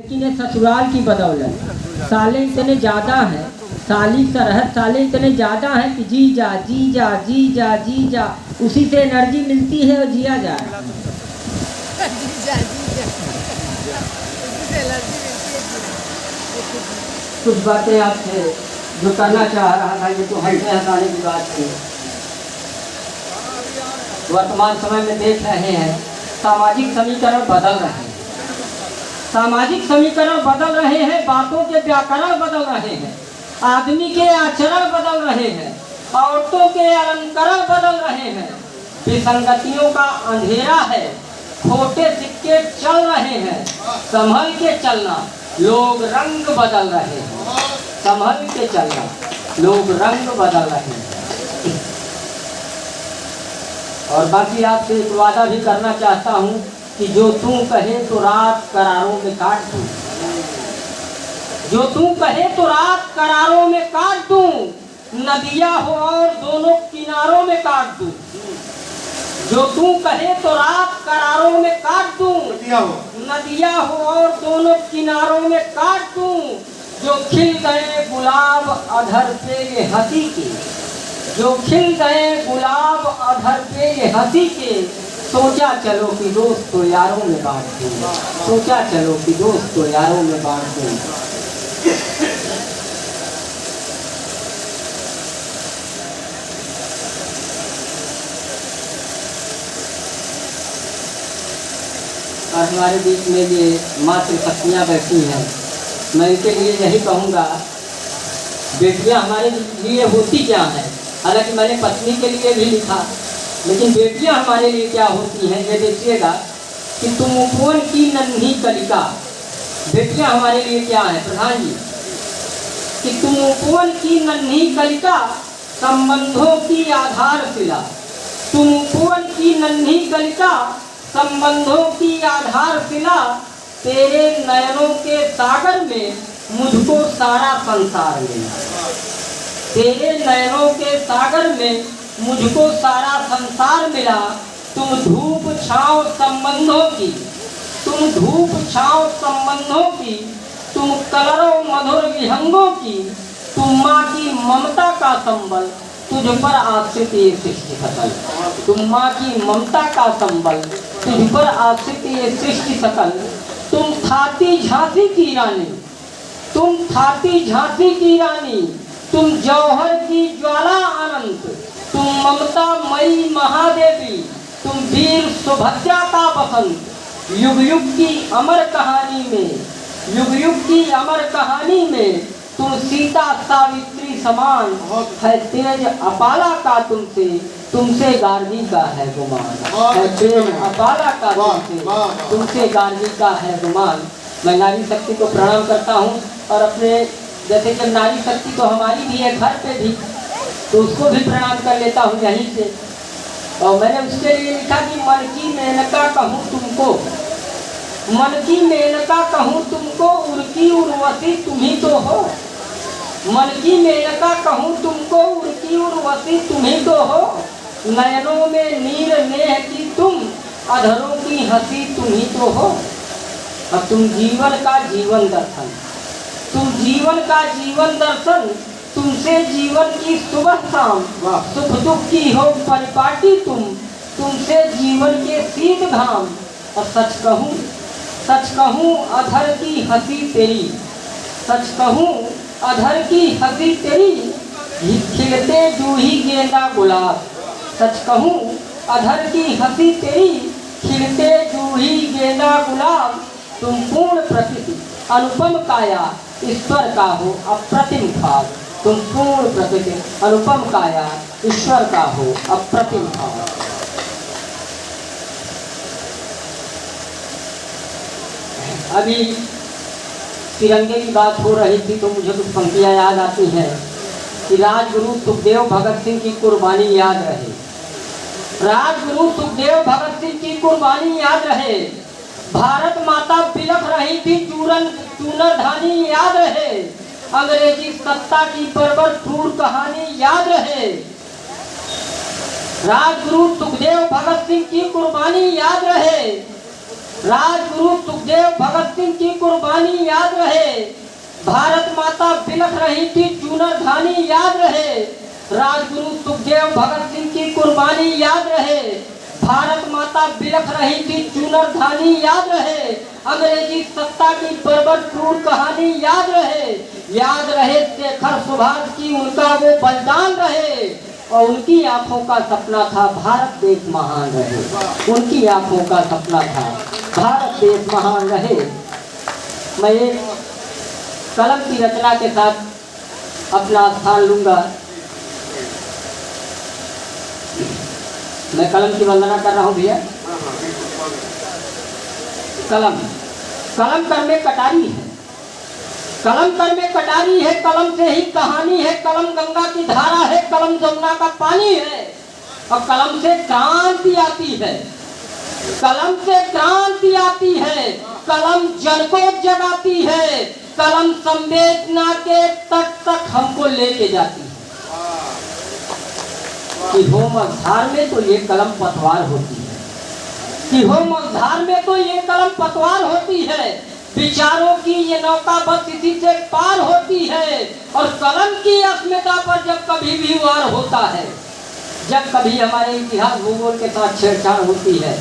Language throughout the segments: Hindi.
लड़की ने ससुराल की बदौलत साले इतने ज़्यादा हैं, साली सरहद साले इतने ज़्यादा हैं कि जी जा जी जा जी जा जी जा, उसी से एनर्जी मिलती है और जिया जाए। कुछ बातें आपसे जो करना चाह रहा था, ये तो हंसने हंसाने की बात थी। वर्तमान समय में देख रहे हैं सामाजिक समीकरण बदल रहे हैं, सामाजिक समीकरण बदल रहे हैं, बातों के व्याकरण बदल रहे हैं, आदमी के आचरण बदल रहे हैं, औरतों के अलंकरण बदल रहे हैं, विसंगतियों का अंधेरा है, खोटे सिक्के चल रहे हैं, संभल के चलना, लोग रंग बदल रहे हैं, संभल के चलना, लोग रंग बदल रहे हैं। और बाकी आपसे एक वादा भी करना चाहता हूँ कि जो तू कहे तो रात करारों में काट दूँ, जो तू कहे तो रात करारों में काट दूँ, नदिया हो और दोनों किनारों में काट दूँ, जो तू कहे तो रात करारों में काट दूँ, नदिया हो और दोनों किनारों में काट दूँ, जो खिल गए गुलाब अधर पे ये हंसी के, जो खिल गए गुलाब अधर पे ये हंसी के, सोचा चलो कि दोस्त तो यारों में बांट दूं, सोचा चलो कि दोस्त तो यारों में बांट दूं। और हमारे बीच में ये मातृशक्तियाँ बैठी हैं, मैं इनके लिए यही कहूँगा, बेटियाँ हमारे लिए होती क्या हैं। हालांकि मैंने पत्नी के लिए भी लिखा, लेकिन बेटियां हमारे लिए क्या होती हैं ये देखिएगा कि तुम उपवन की नन्ही कलिका। बेटियां हमारे लिए क्या है प्रधान जी, कि तुम उपवन की नन्ही कलिका, संबंधों की आधारशिला, तुम उपवन की नन्ही कलिका, संबंधों की आधारशिला, तेरे नयनों के सागर में मुझको सारा संसार मिला, तेरे नयनों के सागर में मुझको सारा संसार मिला। तुम धूप छाँव संबंधों की, तुम धूप छाँव संबंधों की, तुम कलरों मधुर विहंगों की, तुम माँ की ममता का संबल, तुझ पर आश्रित ये सृष्टि सकल, तुम माँ की ममता का संबल, तुझ पर आश्रित ये सृष्टि सकल। तुम थाती झांसी की रानी, तुम थाती झांसी की रानी, तुम जौहर की ज्वाला अनंत, तुम ममता मई महादेवी, तुम वीर सुभद्रा का बसंत। युग युग की अमर कहानी में, युग युग की अमर कहानी में, तुम सीता सावित्री समान, है तेज अपाला का तुमसे, तुमसे गार्गी का है गुमान, है तेज अपाला का तुमसे, तुमसे गार्गी का है गुमान। मैं नारी शक्ति को प्रणाम करता हूँ, और अपने जैसे कि नारी शक्ति तो हमारी भी है घर पे भी, तो उसको भी प्रणाम कर लेता हूँ यहीं से। और मैंने उसके लिए लिखा कि मन की मेनका कहूँ तुमको, मन की मेनका कहूँ तुमको, उर्की उर्वशी तुम ही तो हो, मन की मेनका कहूँ तुमको, उर्की उर्वशी तुम ही तो हो, नयनों में नीर नेह की तुम, अधरों की हंसी तुम ही तो हो। अब तुम जीवन का जीवन दर्शन, तुम जीवन का जीवन दर्शन, तुमसे जीवन की सुबह शाम, सुख दुख की हो परिपाटी तुम, तुमसे जीवन के शीत घाम। और सच कहूँ अधर की हंसी तेरी, सच कहूँ अधर की हंसी तेरी, खिलते जूही गेंदा गुलाब, सच कहूँ अधर की हंसी तेरी, खिलते जूही गेंदा गुलाब। तुम पूर्ण प्रकृति अनुपम काया, ईश्वर का हो अप्रतिम भाव, तुम पूर्ण प्रकृति अनुपम काया, ईश्वर का हो अप्रतिम भाव। अभी तिरंगे की बात हो रही थी तो मुझे कुछ पंक्तियाँ याद आती हैं कि राजगुरु सुखदेव भगत सिंह की कुर्बानी याद रहे, राजगुरु सुखदेव भगत सिंह की कुर्बानी याद रहे, भारत माता बिलख रही थी चूनर धानी याद रहे, अंग्रेजी सत्ता की बर्बर क्रूर कहानी याद रहे, राजगुरु सुखदेव भगत सिंह की कुर्बानी याद रहे, राजगुरु सुखदेव भगत सिंह की कुर्बानी याद रहे, भारत माता बिलख रही थी चूनर धानी याद रहे, राजगुरु सुखदेव भगत सिंह की कुर्बानी याद रहे, भारत माता बिलख रही थी चूनर धानी याद रहे, अंग्रेजी सत्ता की बर्बर क्रूर कहानी याद रहे शेखर सुभाष की उनका वो बलिदान रहे, और उनकी आंखों का सपना था भारत देश महान रहे, उनकी आंखों का सपना था भारत देश महान रहे। मैं एक कलम की रचना के साथ अपना स्थान लूंगा। मैं कलम की वंदना कर रहा हूँ भैया। कलम कलम कर में कटारी है, कलम कर में कटारी है, कलम से ही कहानी है, कलम गंगा की धारा है, कलम जमुना का पानी है, और कलम से क्रांति आती है, कलम से क्रांति आती है, कलम जन को जगाती है, कलम संवेदना के तट तक हमको लेके जाती है। कि हो मझधार में तो ये कलम पतवार होती है, कि हो मझधार में तो ये कलम पतवार होती है, विचारों की ये नौका बस इसी से पार होती है, और कलम की अस्मिता पर जब कभी भी वार होता है, जब कभी हमारे इतिहास भूगोल के साथ छेड़छाड़ होती है,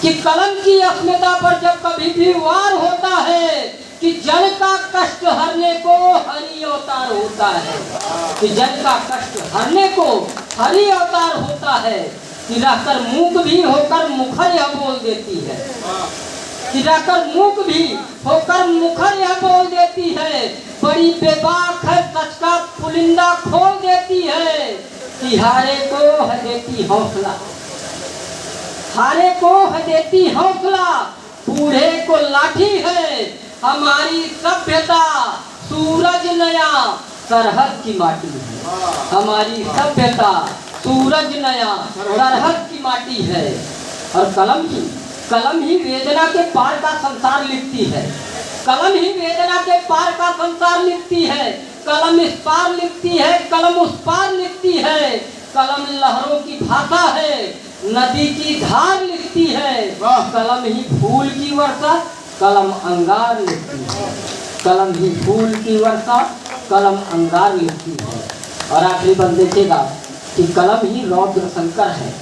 कि कलम की अस्मिता पर जब कभी भी वार होता है, कि जन का कष्ट हरने को हरि अवतार होता है, कि जन का कष्ट हरने को हरि अवतार होता है, कि रहकर मूक भी होकर मुखर यह बोल देती है, कि रहकर मूक भी होकर मुखर यह बोल देती है, बड़ी बेबाक है सच का पुलिंदा खोल देती है, कि हारे को है देती हौसला, हारे को है देती हौसला, बूढ़े को लाठी है, हमारी सभ्यता सूरज नया सरहद की माटी है, हमारी सभ्यता सूरज नया सरहद की माटी है। और कलम ही वेदना के पार का संसार लिखती है, कलम ही वेदना के पार का संसार लिखती है, कलम इस पार लिखती है, कलम उस पार लिखती है, कलम लहरों की भाषा है, नदी की धार लिखती है, कलम ही फूल की वर्षा, कलम अंगार लिखती है, कलम ही फूल की वर्षा, कलम अंगार लिखती है। और आखिरी बात देखिएगा कि कलम ही रौद्र शंकर है,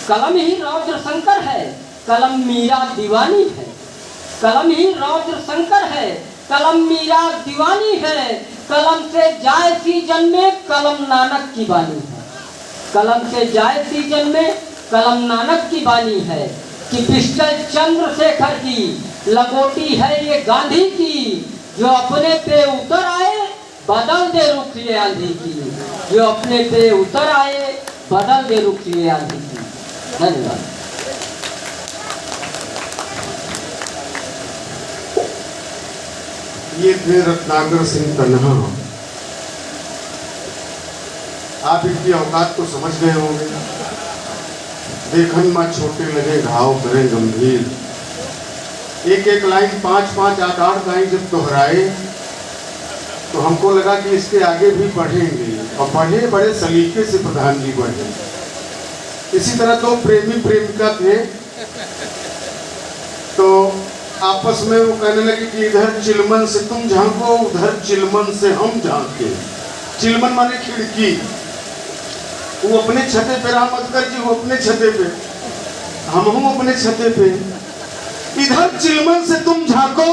कलम ही रौद्र शंकर है, कलम मीरा दीवानी है, कलम ही रौद्र शंकर है, कलम मीरा दीवानी है, कलम से जाए सीजन में कलम नानक की बानी है, कलम से जाए सीजन में कलम नानक की बानी है, कि पिस्टल चंद्रशेखर की लगोटी है ये गांधी की, जो अपने पे उतर आए बदल दे रुख ये आंधी की, जो अपने पे उतर आए बदल दे रुख ये आंधी की। धन्यवाद। ये थे रत्नाकर सिंह तन्हा। आप इनकी औकात को समझ गए होंगे। देखन में छोटे लगे घाव करें गंभीर, एक एक लाइन 5-5 8-8 लाइन जब दोहराए तो हमको लगा कि इसके आगे भी पढ़ेंगे, और पढ़े बड़े सलीके से प्रधान जी पढ़े। इसी तरह दो प्रेमी प्रेमिका थे, तो आपस में वो कहने लगे कि इधर चिलमन से तुम झांको, उधर चिलमन से हम झांके। चिलमन माने खिड़की, वो अपने छते पे, रामअतकर जी वो अपने छते पे, हम अपने छते पे। इधर चिलमन से तुम झांको,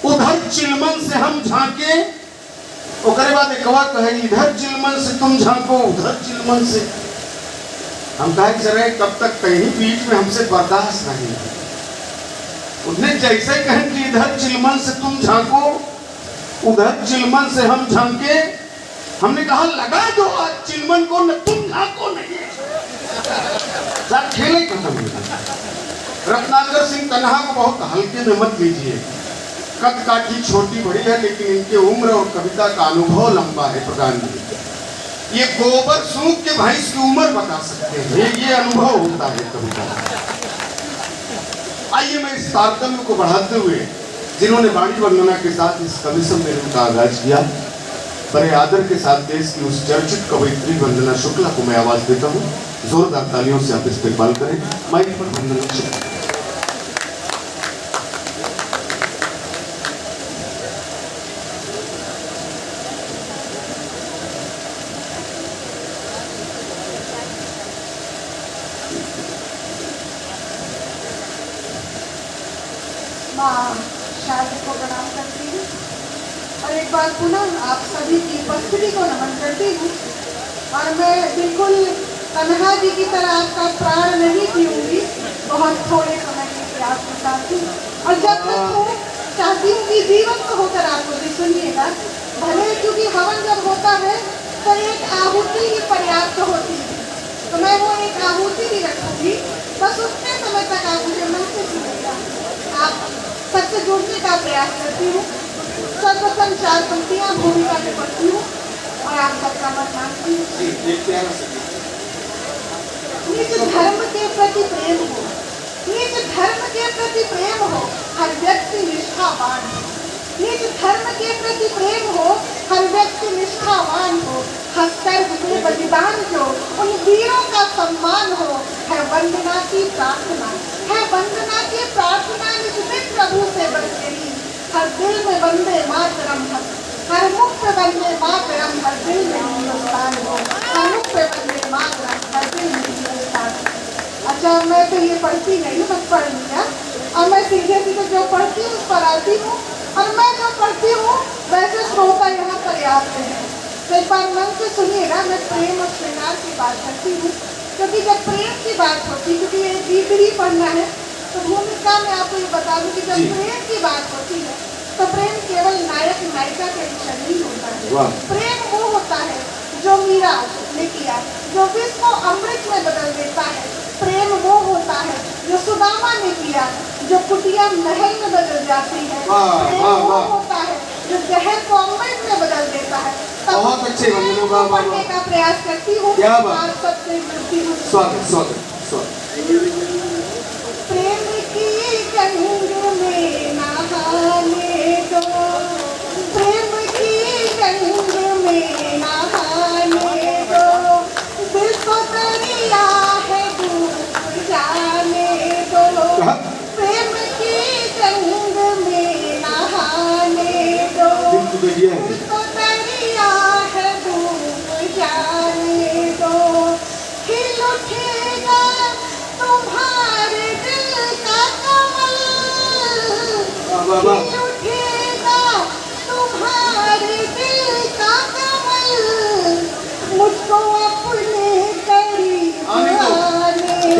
उधर चिलमन से हम झांके। ओकरे बाद एक बात कहे, इधर चिलमन से तुम झांको, उधर चिलमन से हम कहे चले, कब तक कहीं बीच में हमसे बर्दाश्त नहीं। उसने जैसे कहें कि इधर चिलमन से तुम झांको, उधर चिलमन से हम झांके, हमने कहा लगा दो आज चिलमन को, न तुम झांको नहीं, सब खेले खत्म हो गए। रत्नाकर सिंह तन्हा को बहुत हल्के में मत लीजिए। कद काठी छोटी बड़ी है, लेकिन इनके उम्र और कविता का अनुभव लंबा है। प्रधान जी ये गोबर सूख के भैंस की उम्र बता सकते हैं, ये अनुभव होता है कविता। आइए मैं इस तारतम्य को बढ़ाते हुए, जिन्होंने वाणी वंदना के साथ इस कवि सम्मेलन का आगाज किया, बड़े आदर के साथ देश की उस चर्चित कवयित्री वंदना शुक्ला को मैं आवाज देता हूँ। जोरदार तालियों से आप इस्तेमाल करें। माइक पर वंदना शुक्ला। माँ शादी को प्रणाम करती हूँ और एक बार पुनः आप सभी की उपस्थिति को नमन करती हूँ। और मैं बिल्कुल कन्हा जी की तरह आपका प्राण नहीं पीऊंगी, बहुत थोड़े समय के लिए आपके साथ हूँ। और जब तक हूँ चाहती हूँ कि जीवन को होकर आपको भी सुनिएगा भले, क्योंकि हवन जब होता है तो एक आहुति ही पर्याप्त होती है, तो मैं वो एक आहुति भी रखूंगी। बस उतने समय तक आप मुझे मन से सुनिएगा। आप सबसे जुड़ने का प्रयास करती हूँ। सर्वप्रथम 4 पंक्तियाँ भूमिका में पढ़ती हूँ और आप सबका मत मांगती हूँ। निज धर्म के प्रति प्रेम हो, निज धर्म के प्रति प्रेम हो, हर व्यक्ति निष्ठावान हो। निज धर्म के प्रति प्रेम हो, हर व्यक्ति निष्ठावान हो। हस्तर्ग में बलिदान जो उन वीरों का सम्मान हो, है वंदना की प्रार्थना, है वंदना की प्रार्थना निज दिन प्रभु से बरकरी। हर दिल में वंदे मातरम, हर मुख पे वंदे मातरम, हर दिल में हिंदुस्तान हो, हर मुख पे वंदे मातरम, हर दिल में हिंदुस्तान हो। अच्छा, मैं तो ये पढ़ती नहीं, बस पढ़ लिया। और मैं सीधे सीधे जो पढ़ती हूँ उस पर आती हूँ, और मैं जो पढ़ती हूँ वैसे श्रोता यहाँ पर्याप्त है। तो एक बार मन से सुनिएगा। मैं प्रेम और श्रृंगार की बात करती हूँ, क्योंकि जब प्रेम की बात होती, क्योंकि ये गीत ही पढ़ना है, तो भूमिका में आपको ये बता दूं कि जब प्रेम की बात होती है तो प्रेम केवल नायक नायिका के विषय नहीं होता है। प्रेम वो होता है जो मीरा ने किया, जो विष को अमृत में बदल देता है। प्रेम वो होता है जो सुदामा ने किया, जो कुटिया महल में बदल जाती है। प्रेम वो होता है जो जहर को अमृत में बदल देता है। बहुत अच्छे पढ़ने का प्रयास करती हूँ। आप सबसे जुड़ती हूँ। प्रेम की गंग में नहाने दो, प्रेम की गंग में नहाने दो, दिल को दरिया है डूब जाने दो। प्रेम की गंग में नहाने दो, दिल को दरिया है डूब जाने दो। खिल उठेगा तुम्हारे दिल का कमल, खिल उठेगा तुम्हारे दिल का कमल, मुझको अपने करीब आने दो,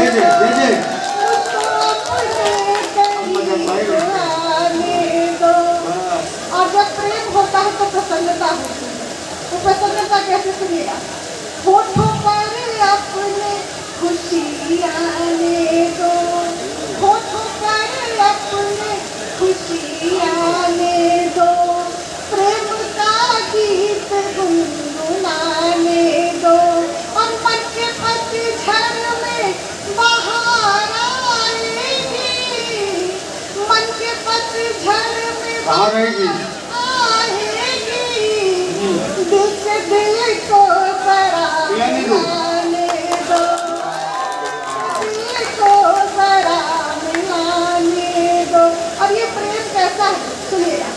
मुझको अपने करीब आने दो। और जब प्रेम होता है तो प्रसन्नता होती है। तो प्रसन्नता कैसे सुनिएगा? होठों पर अपने खुशी आने दो, होठों पर अपने खुशी आने दो, प्रेम का गीत गुनगुनाने दो। और मन के पतझड़ में बाहर आएगी, मन के पतझड़ में बाहर आएगी, दिल से दिल को बराने दो, दिल को बरा मिलाने दो। और ये प्रेम कैसा है सुनिएगा।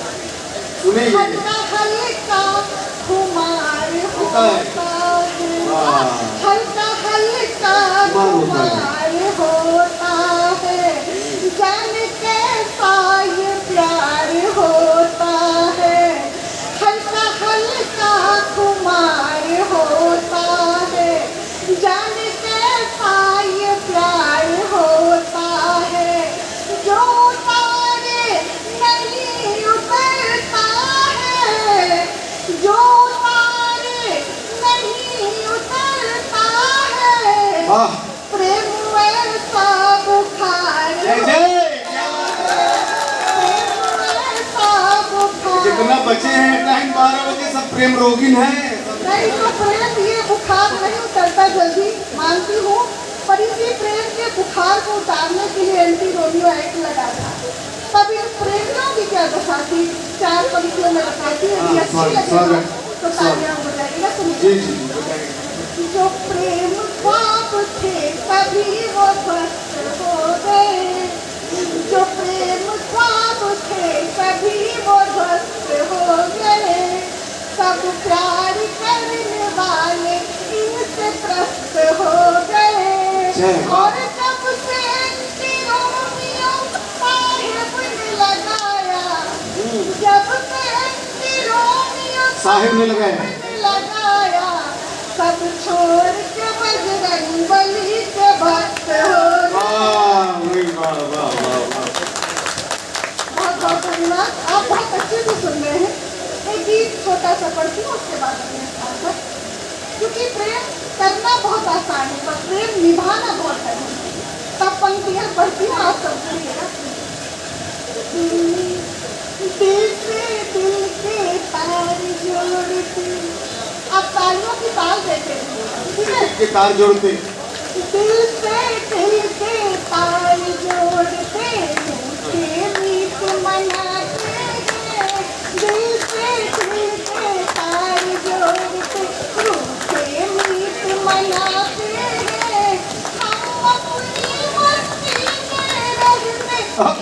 हल्का हल्का खुमार होता है, हल्का हल्का खुमार होता है, जाने कैसा ये प्यार होता है। हल्का हल्का खुमार होता है, जाने कैसा ये प्यार होता है। जो उतारे नहीं उतरता है, जो उतारे नहीं उतरता है, प्रेम वैसा बुखार, जितना बचे हैं टाइम 12 बजे सब प्रेम रोगिन है। नहीं तो प्रेम ये बुखार नहीं उतरता जल्दी, मानती हूँ, पर इसी प्रेम के बुखार को उतारने के लिए एंटी रोमियो एक्ट लगा था। तब इन प्रेमियों की क्या दशा थी, 4 पंक्तियों में बताती है। अच्छी लगेगा तो तालियां हो जाएगा। सुनिए, जो प्रेम ख्वाब थे कभी वो ध्वस्त हो गए, जो प्रेम ख्वाब थे कभी वो ध्वस्त हो गए। सब प्यार करने वाले इनसे त्रस्त हो गए। और जब से रोमियो साहिब ने साहिब ने लगाया। लगाया सब छोड़ के बजरंग बली के भक्त हो गए। वाह भाई वाह वाह वाह वाह। बहुत बहुत धन्यवाद। आप बहुत अच्छे से सुन रहे हैं। एक गीत छोटा सा पढ़ती हूँ, उसके बाद अपने स्थान पर। क्योंकि प्रेम करना बहुत आसान है पर प्रेम निभाना बहुत कठिन है। तब पंक्तियाँ पढ़ती हूँ, आप सब सुनिएगा। दिल से दिल के तार जोड़ते, आप तालियों की ताल देते हैं, ठीक है? के तार जोड़ते। दिल से दिल के तार जोड़ते रूठे मीत मनाते हैं। दिल से दिल के तार जोड़ते रूठे मीत मनाते हैं। हम अपनी मस्ती में रहते, हम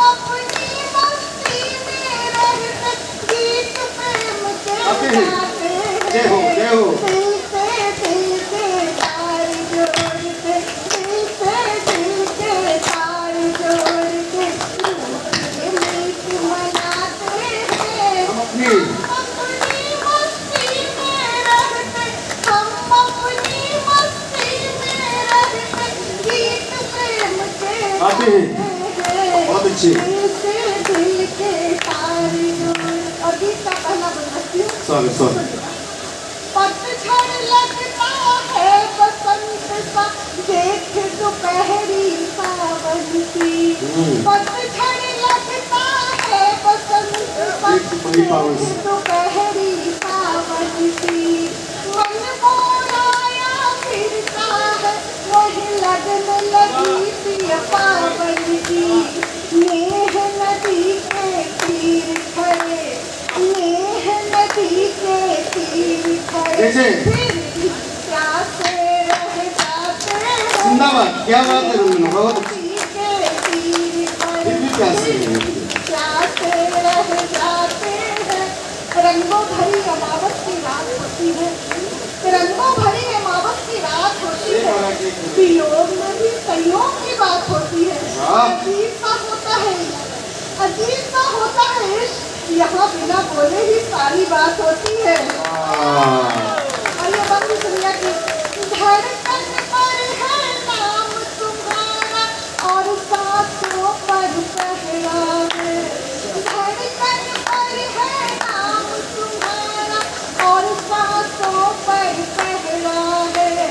अपनी मस्ती में रहते गीत प्रेम के गाते हैं। जय हो जय हो। दिल से दिल के तार जोड़ते, दिल से दिल के तार जोड़ते रूठे मीत मनाते हैं। हम अपनी अपनी मस्ती में रहते, हम अपनी मस्ती में रहते गीत प्रेम के गाते हैं। गाते हैं। बहुत अच्छे। दिल से दिल के तार जोड़ते। और गीत का पहला बंदस्ती सॉरी पतझड़ लगता है बसंत सा देख दोपहरी सावन की। पतझड़ लगता है बसंत सा देख दोपहरी सावन की। मन मोराया फिरता है वही लगन लगी प्रिय पावन की। नेह नदी के तीर खड़े, नेह नदी के तीर खड़े जैसे? फिर भी प्यासे रह जाते हैं। जिंदाबाद। क्या बात है रंजना, बहुत अच्छी। नदी के तीर खड़े फिर भी प्यासे फिर रह भी प्यासे रह जाते हैं। रंगों भरी अमावस की रात होती है, रंगों भरी अमावस की रात होती है। वियोग में भी संयोग की बात होती है। अजीब सा होता है, अजीब सा होता है इश्क, यहाँ बिना बोले ही सारी बात होती है। और ये बंदी दुनिया की धड़कन पर है नाम तुम्हारा और सांसों पर पहरा है। धड़कन पर है नाम तुम्हारा और सांसों पर पहरा है।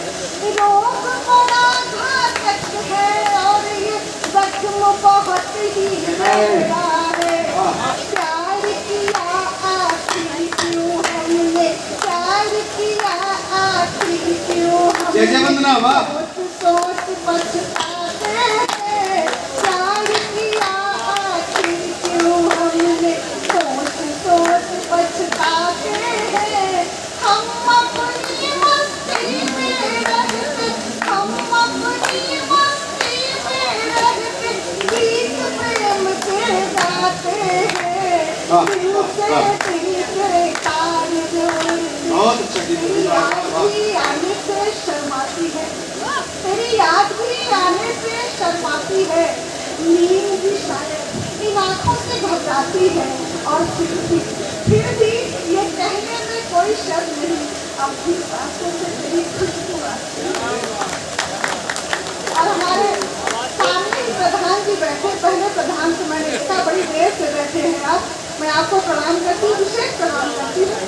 रोग बड़ा घातक है और ये जख्म बहुत ही गहरा है। प्यार किया आखिर क्यों हमने, प्यार किया आखिर क्यों जय जय हमने, वंदना वाह। सोच सोच पछताते हैं। प्यार किया आखिर क्यों हमने, सोच सोच पछताते हैं। हम अपनी मस्ती में रहते, हम अपनी मस्ती में रहते गीत प्रेम के गाते हैं। दिल से दिल के तार जोड़ते। बहुत अच्छा गीत है। तेरी वाह, याद वाह। भी आने से शर्माती है, तेरी याद भी आने से शर्माती है। नींद भी शायद इन आँखों से घबराती है। और फिर भी ये कहने में कोई शर्म नहीं, अपनी सांसों से तेरी खुशबू आती है। और हमारे सामने ही प्रधान जी बैठे, पहले प्रधान से मैंने देखा, बड़ी देर से बैठे हैं आप। मैं आपको प्रणाम करती हूँ, विशेष प्रणाम करती हूँ।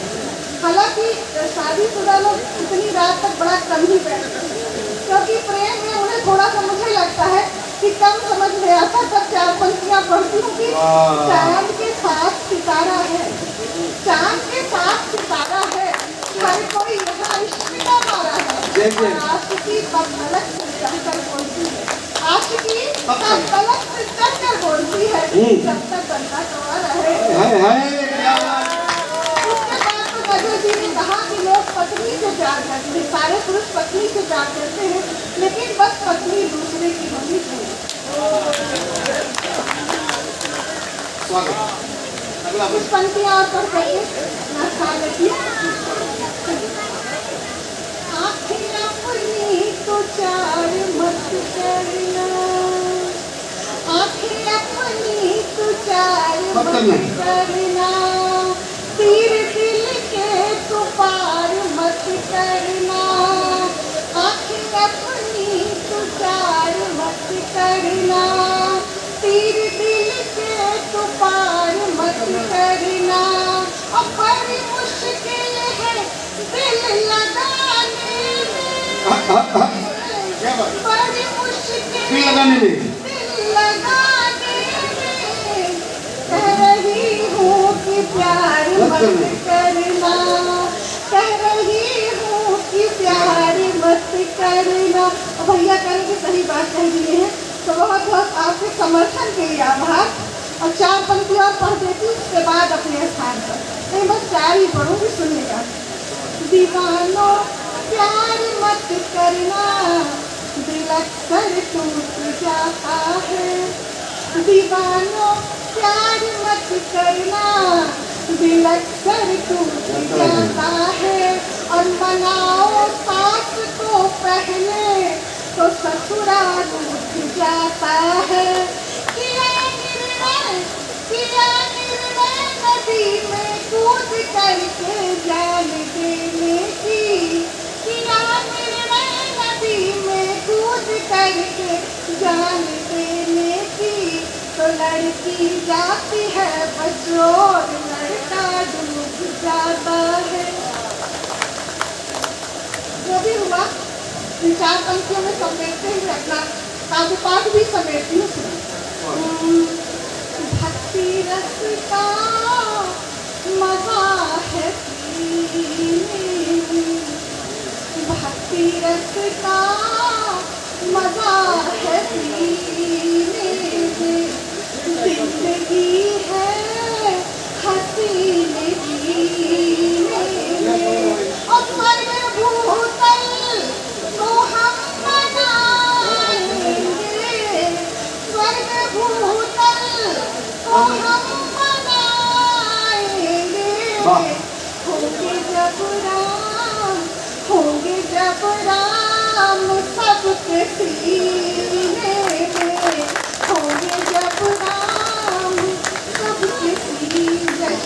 हालांकि शादीशुदा लोग इतनी रात तक बड़ा कम ही बैठते हैं, क्योंकि प्रेम में उन्हें थोड़ा सा मुझे लगता है कि कम समझ में आता। तब चार पंक्तियाँ पढ़ती हूँ कि चांद के साथ सितारा है, चांद के साथ सितारा है, हर कोई यहाँ इश्क का मारा है। और आशिकी तब अलग से चढ़कर बोलती है, आशिकी तब अलग से चढ़कर बोलती है जब तक बंदा कवा रहे। हाय हाय क्या बात। उसके बाद तो नजर जी ने कहा कि लोग पत्नी से प्यार करते हैं, सारे पुरुष पत्नी से प्यार करते हैं, लेकिन बस पत्नी दूसरे की होनी चाहिए। स्वागत। अगला कुछ पंक्तियाँ और पढ़ करके अपना स्थान रखिए। आखिर अपनी तो चार मत करना, आखिर अपनी तो चार मत करना। तीर दिल के करना, आँखें अपनी तू चार मत करना, तीर दिल के तू पार मत करना। और बड़ी मुश्किल है दिल लगाने में, क्या बात? बड़ी मुश्किल दिल लगाने में दिल लगाने में, कह रही हूँ कि प्यार मत करना, कह रही हूँ कि प्यार मत करना। भैया करेंगे सही बात कह दिए हैं, तो बहुत बहुत आपके समर्थन के लिए आभार। और 4 पंक्ति और पढ़ देती हूँ, उसके बाद अपने स्थान पर, नहीं बस 4 ही पढ़ूंगी, सुनिएगा। दीवानों प्यार मत करना, दिल अक्सर टूट जाता है। दीवानों प्यार मत करना, दिल अक्सर टूट जाता है। और मनाओ सास को पहले तो ससुराल उठ जाता है। किया निर्णय नदी में कूद करके जान देने की, किया निर्णय नदी में कूद करके जान देने की, तो लड़की जाती है बचोर, लड़का डूब जाता है। जो भी हुआ इन 4 पंक्तियों में समेटते हुए अपना काव्य पाठ भी समेटती हूँ। भक्ति रस का मजा है पीने में, भक्ति रस का मजा है पीने में, जिंदगी है हसीने जीने में। और स्वर्ग भूतल तो हम बनाएंगे, स्वर्ग भूतल तो हम बनाएंगे। होंगे जब राम, होंगे जब राम सबके सीने में, होंगे जब राम सबके सीने में।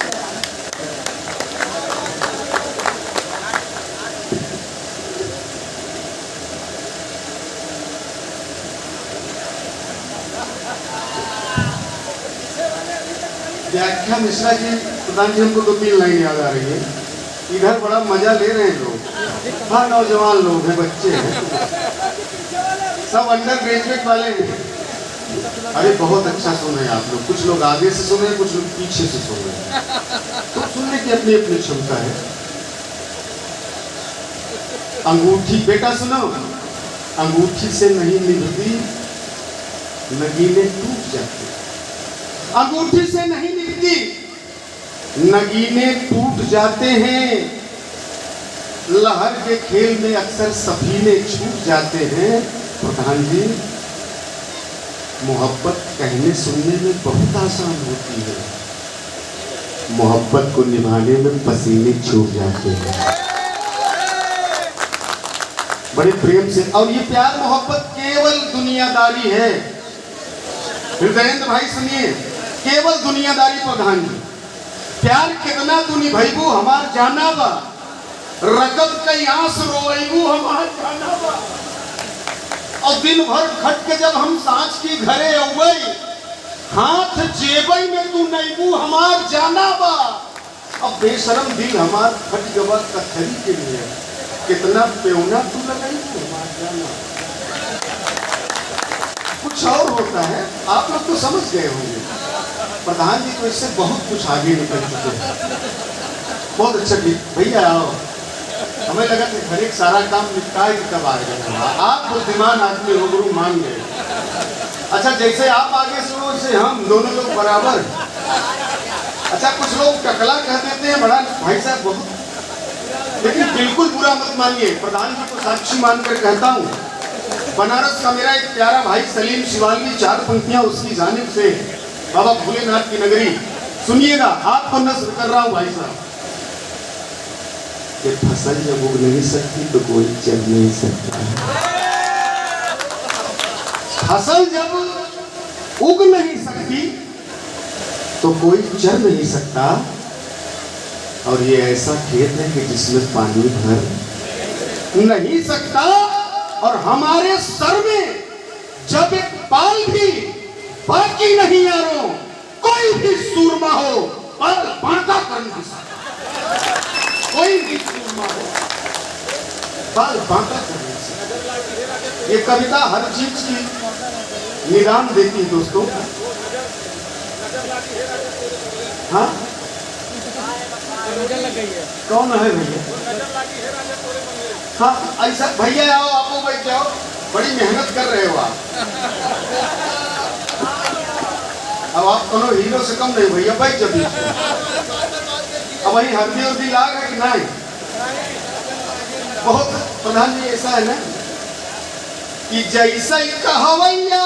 व्याख्या मिश्रा जी, प्रधान जी, हमको 2-3 लाइन याद आ रही है। इधर बड़ा मजा ले रहे हैं लोग, हाँ नौजवान लोग हैं, बच्चे हैं, सब अंडर ग्रेजुएट वाले हैं। अरे बहुत अच्छा सुने आप लोग, कुछ लोग आगे से सुने, कुछ लोग पीछे से सुने, तो सुनने की अपनी अपनी क्षमता है। अंगूठी, बेटा सुनो, अंगूठी से नहीं निभती नगीने टूट जाती, अंगूठी से नहीं निभती नगीने टूट जाते हैं। लहर के खेल में अक्सर सफीने छूट जाते हैं। प्रधान जी, मोहब्बत कहने सुनने में बहुत आसान होती है, मोहब्बत को निभाने में पसीने छूट जाते हैं। बड़े प्रेम से, और ये प्यार मोहब्बत केवल दुनियादारी है। हृदयेंद्र भाई सुनिए, केवल दुनियादारी। प्रधान जी, प्यार कितना तू निभैबू हमार जाना बा, रकब कई आंस रोएबू हमार जाना बा। और दिन भर खट के जब हम सांझ की घरे अवई, हाथ जेबई में तू नैबू हमार जाना बा। अब बेशरम दिल हमार फट गवा कथरी के लिए, कितना पेवना तू लगाईबू हमार जाना। कुछ और होता है, आप लोग तो समझ गए होंगे। प्रधान जी तो इससे बहुत कुछ आगे निकल चुके हैं। बहुत अच्छा भैया आओ, हमें लगा कि घर एक सारा काम निपटाए कि कब आएगा। आप बुद्धिमान आदमी हो, गुरु मान गए। अच्छा, जैसे आप आगे सुनो वैसे हम दोनों लोग बराबर। अच्छा, कुछ लोग टकला कह देते हैं बड़ा भाई साहब बहुत, लेकिन बिल्कुल बुरा मत मानिए। प्रधान जी को साक्षी मानकर कहता हूँ, बनारस का मेरा एक प्यारा भाई सलीम शिवालवी, 4 पंक्तियां उसकी जानिब से, बाबा भोलेनाथ की नगरी। सुनिएगा, हाथ पर नस्र कर रहा हूं भाई साहब। कि फसल जब उग नहीं सकती तो कोई चल नहीं सकता, फसल जब उग नहीं सकती तो कोई चल नहीं सकता। और ये ऐसा खेत है कि जिसमें पानी भर नहीं सकता। और हमारे सर में जब एक बाल भी बाकी नहीं यारों, कोई भी सूरमा हो बाल बांका कर नहीं सकता। कोई भी सूरमा हो बाल बांका कर नहीं सकता। ये कविता हर चीज की निदान देती है दोस्तों। हाँ कौन है भैया? हाँ ऐसा भैया आओ, आपको बैठ जाओ, बड़ी मेहनत कर रहे हो आप। अब आप कोनो हीरो से कम नहीं भैया, बैठ जाओ बीच में। अब वही हल्दी उर्दी लाग है कि नहीं? बहुत प्रधान जी ऐसा है ना कि जैसा ही कहवैया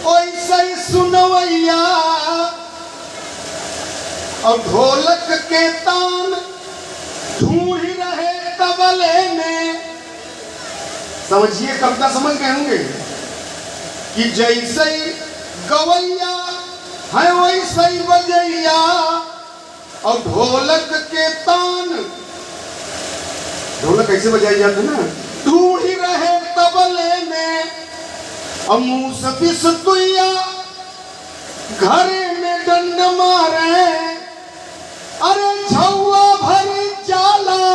वैसा ही सुनवैया, और ढोलक के तान ढूंढ रहे तबले में। समझिए कविता समझ गए होंगे कि जैसे ही गवैया है वैसे ही बजैया, और ढोलक के तान, ढोलक कैसे बजाई जाते ना, ढूंढ रहे तबले में। और मुंह से बिस्तुया घरे में डंड मारे, अरे छुआ भरी जाला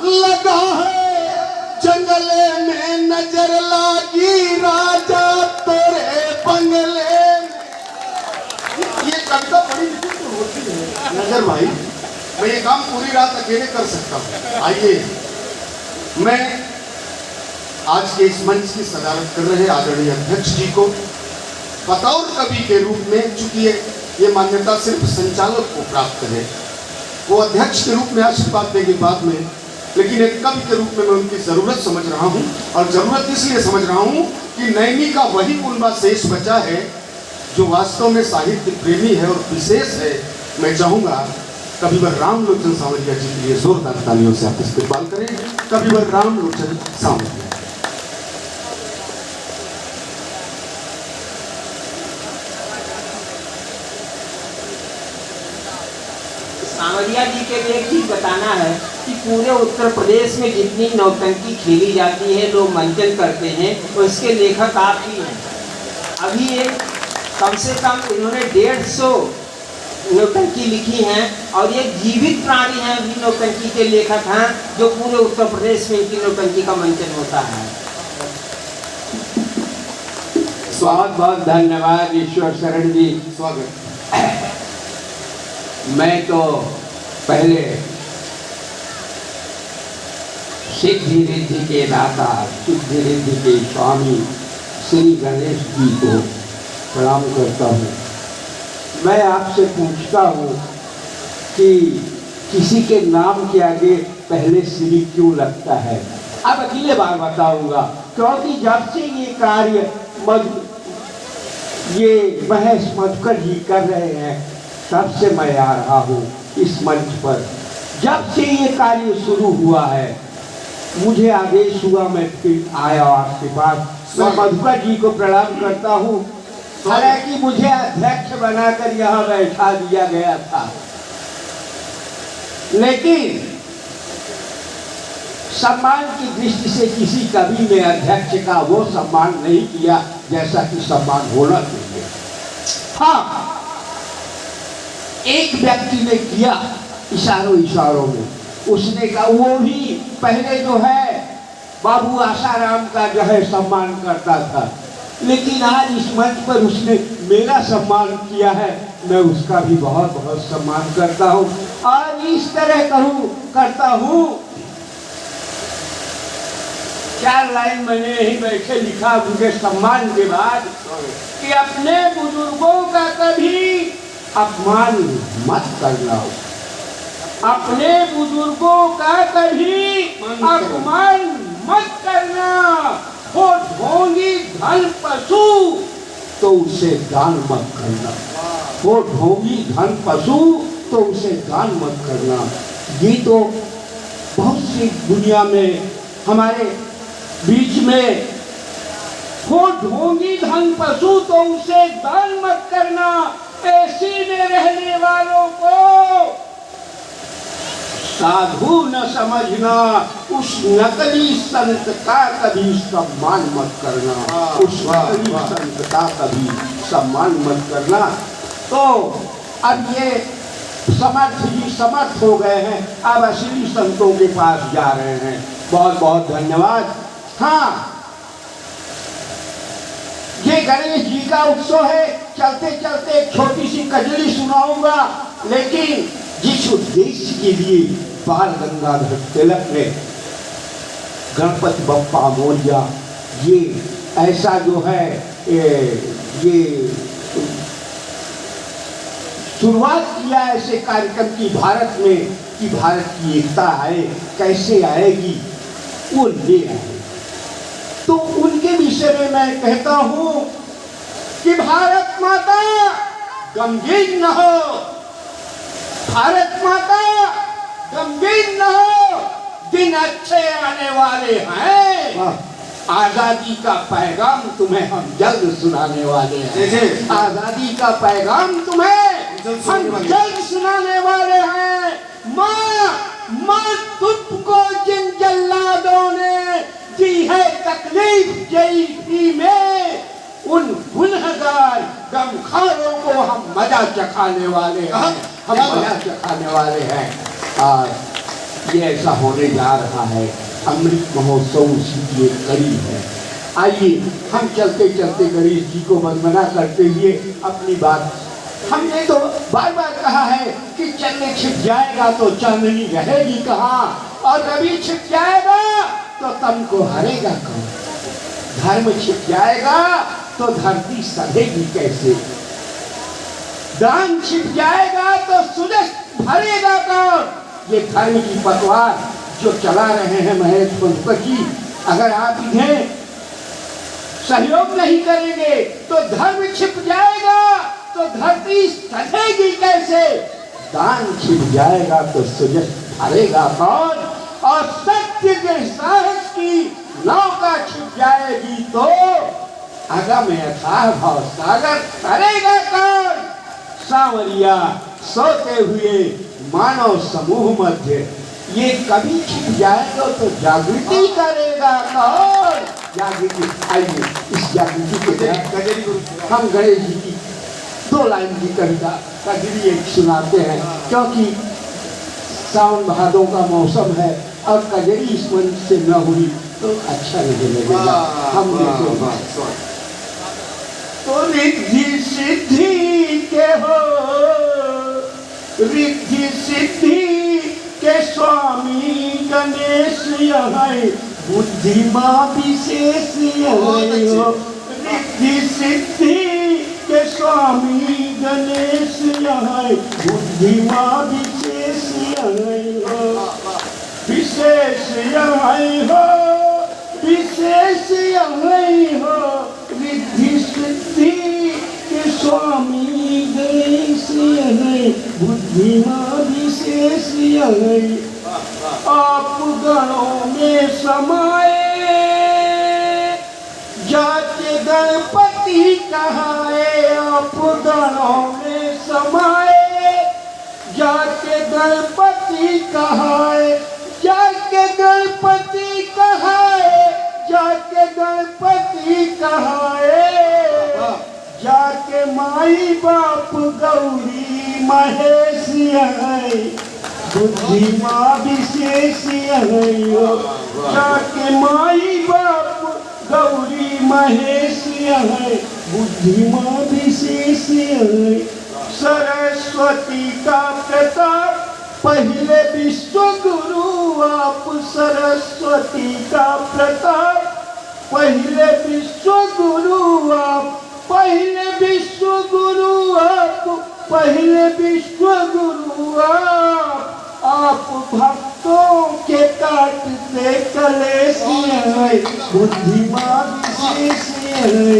लगा है जंगले में, नजर लागी राजा तेरे बंगले में। ये कविता बड़ी विचित्र होती है नजर भाई। मैं ये काम पूरी रात अकेले कर सकता हूँ। आइए, मैं आज के इस मंच की सदारत कर रहे आदरणीय अध्यक्ष जी को बतौर कवि के रूप में, चूंकि ये मान्यता सिर्फ संचालक को प्राप्त है, वो अध्यक्ष के रूप में आशीर्वाद देंगे बाद में, लेकिन एक कवि के रूप में मैं उनकी ज़रूरत समझ रहा हूँ। और ज़रूरत इसलिए समझ रहा हूँ कि नैनी का वही कुनबा शेष बचा है जो वास्तव में साहित्य प्रेमी है और विशेष है। मैं चाहूँगा कविवर रामलोचन सांवरिया जी के लिए जोरदार तालियों से आप इस्तेमाल करें। कविवर रामलोचन सांवरिया। सांवरिया जी के लिए एक चीज बताना है कि पूरे उत्तर प्रदेश में जितनी नौटंकी खेली जाती है, लोग मंचन करते हैं, उसके लेखक आप ही हैं। अभी एक कम से कम इन्होंने 150 नौटंकी लिखी हैं, और ये जीवित प्राणी हैं, अभी नौटंकी के लेखक हैं, जो पूरे उत्तर प्रदेश में इनकी नौटंकी का मंचन होता है। बहुत बहुत धन्यवाद ईश्वर शरण जी। स्वागत। मैं तो पहले सिद्धि रिद्धि के दाता, सिद्धि रिद्धि के स्वामी श्री गणेश जी को प्रणाम करता हूँ। मैं आपसे पूछता हूँ कि किसी के नाम के आगे पहले श्री क्यों लगता है? अब अगले बार बताऊंगा, क्योंकि जब से ये कार्य ये महेश मधुकर जी कर रहे हैं, तब से मैं आ रहा हूँ इस मंच पर। जब से ये कार्य शुरू हुआ है, मुझे आदेश हुआ, मैं फिर आया आपके पास। मैं मधुकर जी को प्रणाम करता हूँ। हालांकि मुझे अध्यक्ष बनाकर यहाँ बैठा दिया गया था, लेकिन सम्मान की दृष्टि से किसी कवि ने अध्यक्ष का वो सम्मान नहीं किया जैसा कि सम्मान होना चाहिए। हाँ, एक व्यक्ति ने किया इशारों में। उसने कहा, वो भी पहले जो है बाबू आसाराम का जो है सम्मान करता था, लेकिन आज इस मंच पर उसने मेरा सम्मान किया है। मैं उसका भी बहुत बहुत सम्मान करता हूँ। और इस तरह करता हूँ। 4 लाइन मैंने यही बैठे लिखा मुझे सम्मान के बाद कि अपने बुजुर्गों का कभी अपमान मत करना, अपने बुजुर्गों का कभी अपमान मत करना। वो ढोंगी धन पशु तो उसे दान मत करना, वो ढोंगी धन पशु तो उसे दान मत करना। ये तो बहुत सी दुनिया में हमारे बीच में, वो ढोंगी धन पशु तो उसे दान मत करना। ऐसी में रहने वालों को साधु न समझना, उस नकली संत का कभी सम्मान मत करना, उस नकली संत का कभी सम्मान मत करना। तो अब ये समर्थ जी समर्थ हो गए हैं, अब असली संतों के पास जा रहे हैं। बहुत बहुत धन्यवाद। हाँ, ये गणेश जी का उत्सव है। चलते चलते एक छोटी सी कजरी सुनाऊंगा, लेकिन जिस उद्देश्य के लिए बाल गंगाधर तिलक ने गणपति बप्पा मोरिया ये ऐसा जो है ये शुरुआत किया ऐसे कार्यक्रम की भारत में, कि भारत की एकता है कैसे आएगी, वो ले आए। तो उनके विषय में मैं कहता हूं कि भारत माता गमगीन न हो, भारत माता गमगीन न हो, दिन अच्छे आने वाले हैं। आजादी का पैगाम तुम्हें हम जल्द सुनाने वाले हैं। आजादी का पैगाम तुम्हें हम जल्द सुनाने वाले हैं। माँ तुमको जिन जल्लादों ने दी है तकलीफ जयी में, उन गुनहगार गमखारों को हम मजा चखाने वाले हैं, हम मजा चखाने वाले हैं। और ये ऐसा होने जा रहा है। अमृत महोत्सव उसी के करीब है। आइए हम चलते चलते गणेश जी को वंदना करते हुए अपनी बात, हमने तो बार बार कहा है कि चंद्र छिप जाएगा तो चांदनी रहेगी कहाँ, और रवि छिप जाएगा तो तम को हरेगा कौन, धर्म छिप जाएगा तो धरती सधेगी कैसे, दान छिप जाएगा तो सूरज भरेगा कौन। ये धर्म की पतवार जो चला रहे हैं महेश पंत जी, अगर आप इन्हें सहयोग नहीं करेंगे तो धर्म छिप जाएगा तो धरती सधेगी कैसे, दान छिप जाएगा तो सूरज भरेगा कौन, और सत्य के साहस की नौका छिप जाएगी तो अगम अथाह भाव सागर करेगा कौन। सांवरिया सोते हुए मानव समूह मध्य, ये कभी छिप जाएगा तो जागृति करेगा कौन। जागृति, आइए इस जागृति के तहत हम गणेश जी की 2 लाइन की कविता कजरी एक सुनाते हैं, क्योंकि सावन भादों का मौसम है और कजरी इस मंच से न हुई तो अच्छा नहीं लगेगा। हम तो रिद्धि सिद्धि के हो, रिद्धि सिद्धि के स्वामी गणेश यहाँ, बुद्धिमा विशेष हो, रिद्धि सिद्धि के स्वामी गणेश यहाँ, बुद्धिमा विशेष हो, विशेष यहाँ हो, विशेष यहाँ हो, रिद्धि सिद्धि के स्वामी गणेश यहाँ, बुद्धिमा विशेष यहाँ। आप गणों में समाए जाके गणपति कहाए, आप गणों में समाए जाके गणपति कहाए, जाके गणपति कहाए, जाके गणपति कहाए, जाके माई बाप गौरी महेश है, बुद्धिमा विशेष है, जाके माई बाप गौरी महेश है, बुद्धिमा विशेष है। सरस्वती का प्रताप पहले विश्व गुरु आप, सरस्वती का प्रताप पहले विश्व गुरु आप, पहले विश्व गुरु आप, पहले विश्व गुरु आप भक्तों के काटते कलेश हैं, बुद्धिमा विशेष है,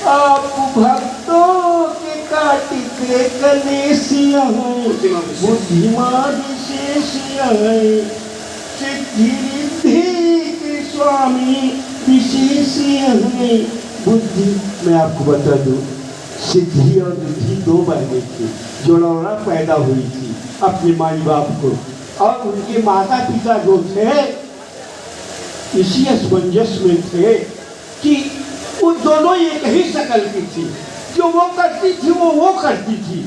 आप भक्तों के काटते कलेश हैं, बुद्धिमा विशेष है। सिद्धि रिद्धि के स्वामी विशेष है, बुद्धि। मैं आपको बता दूं, सिद्धि और रिद्धि 2 बहनें थी जो लौड़ा पैदा हुई थी अपने माई बाप को और उनके माता पिता जो थे इसी असमंजस में थे कि वो दोनों एक ही शक्ल की थी, जो वो करती थी वो करती थी,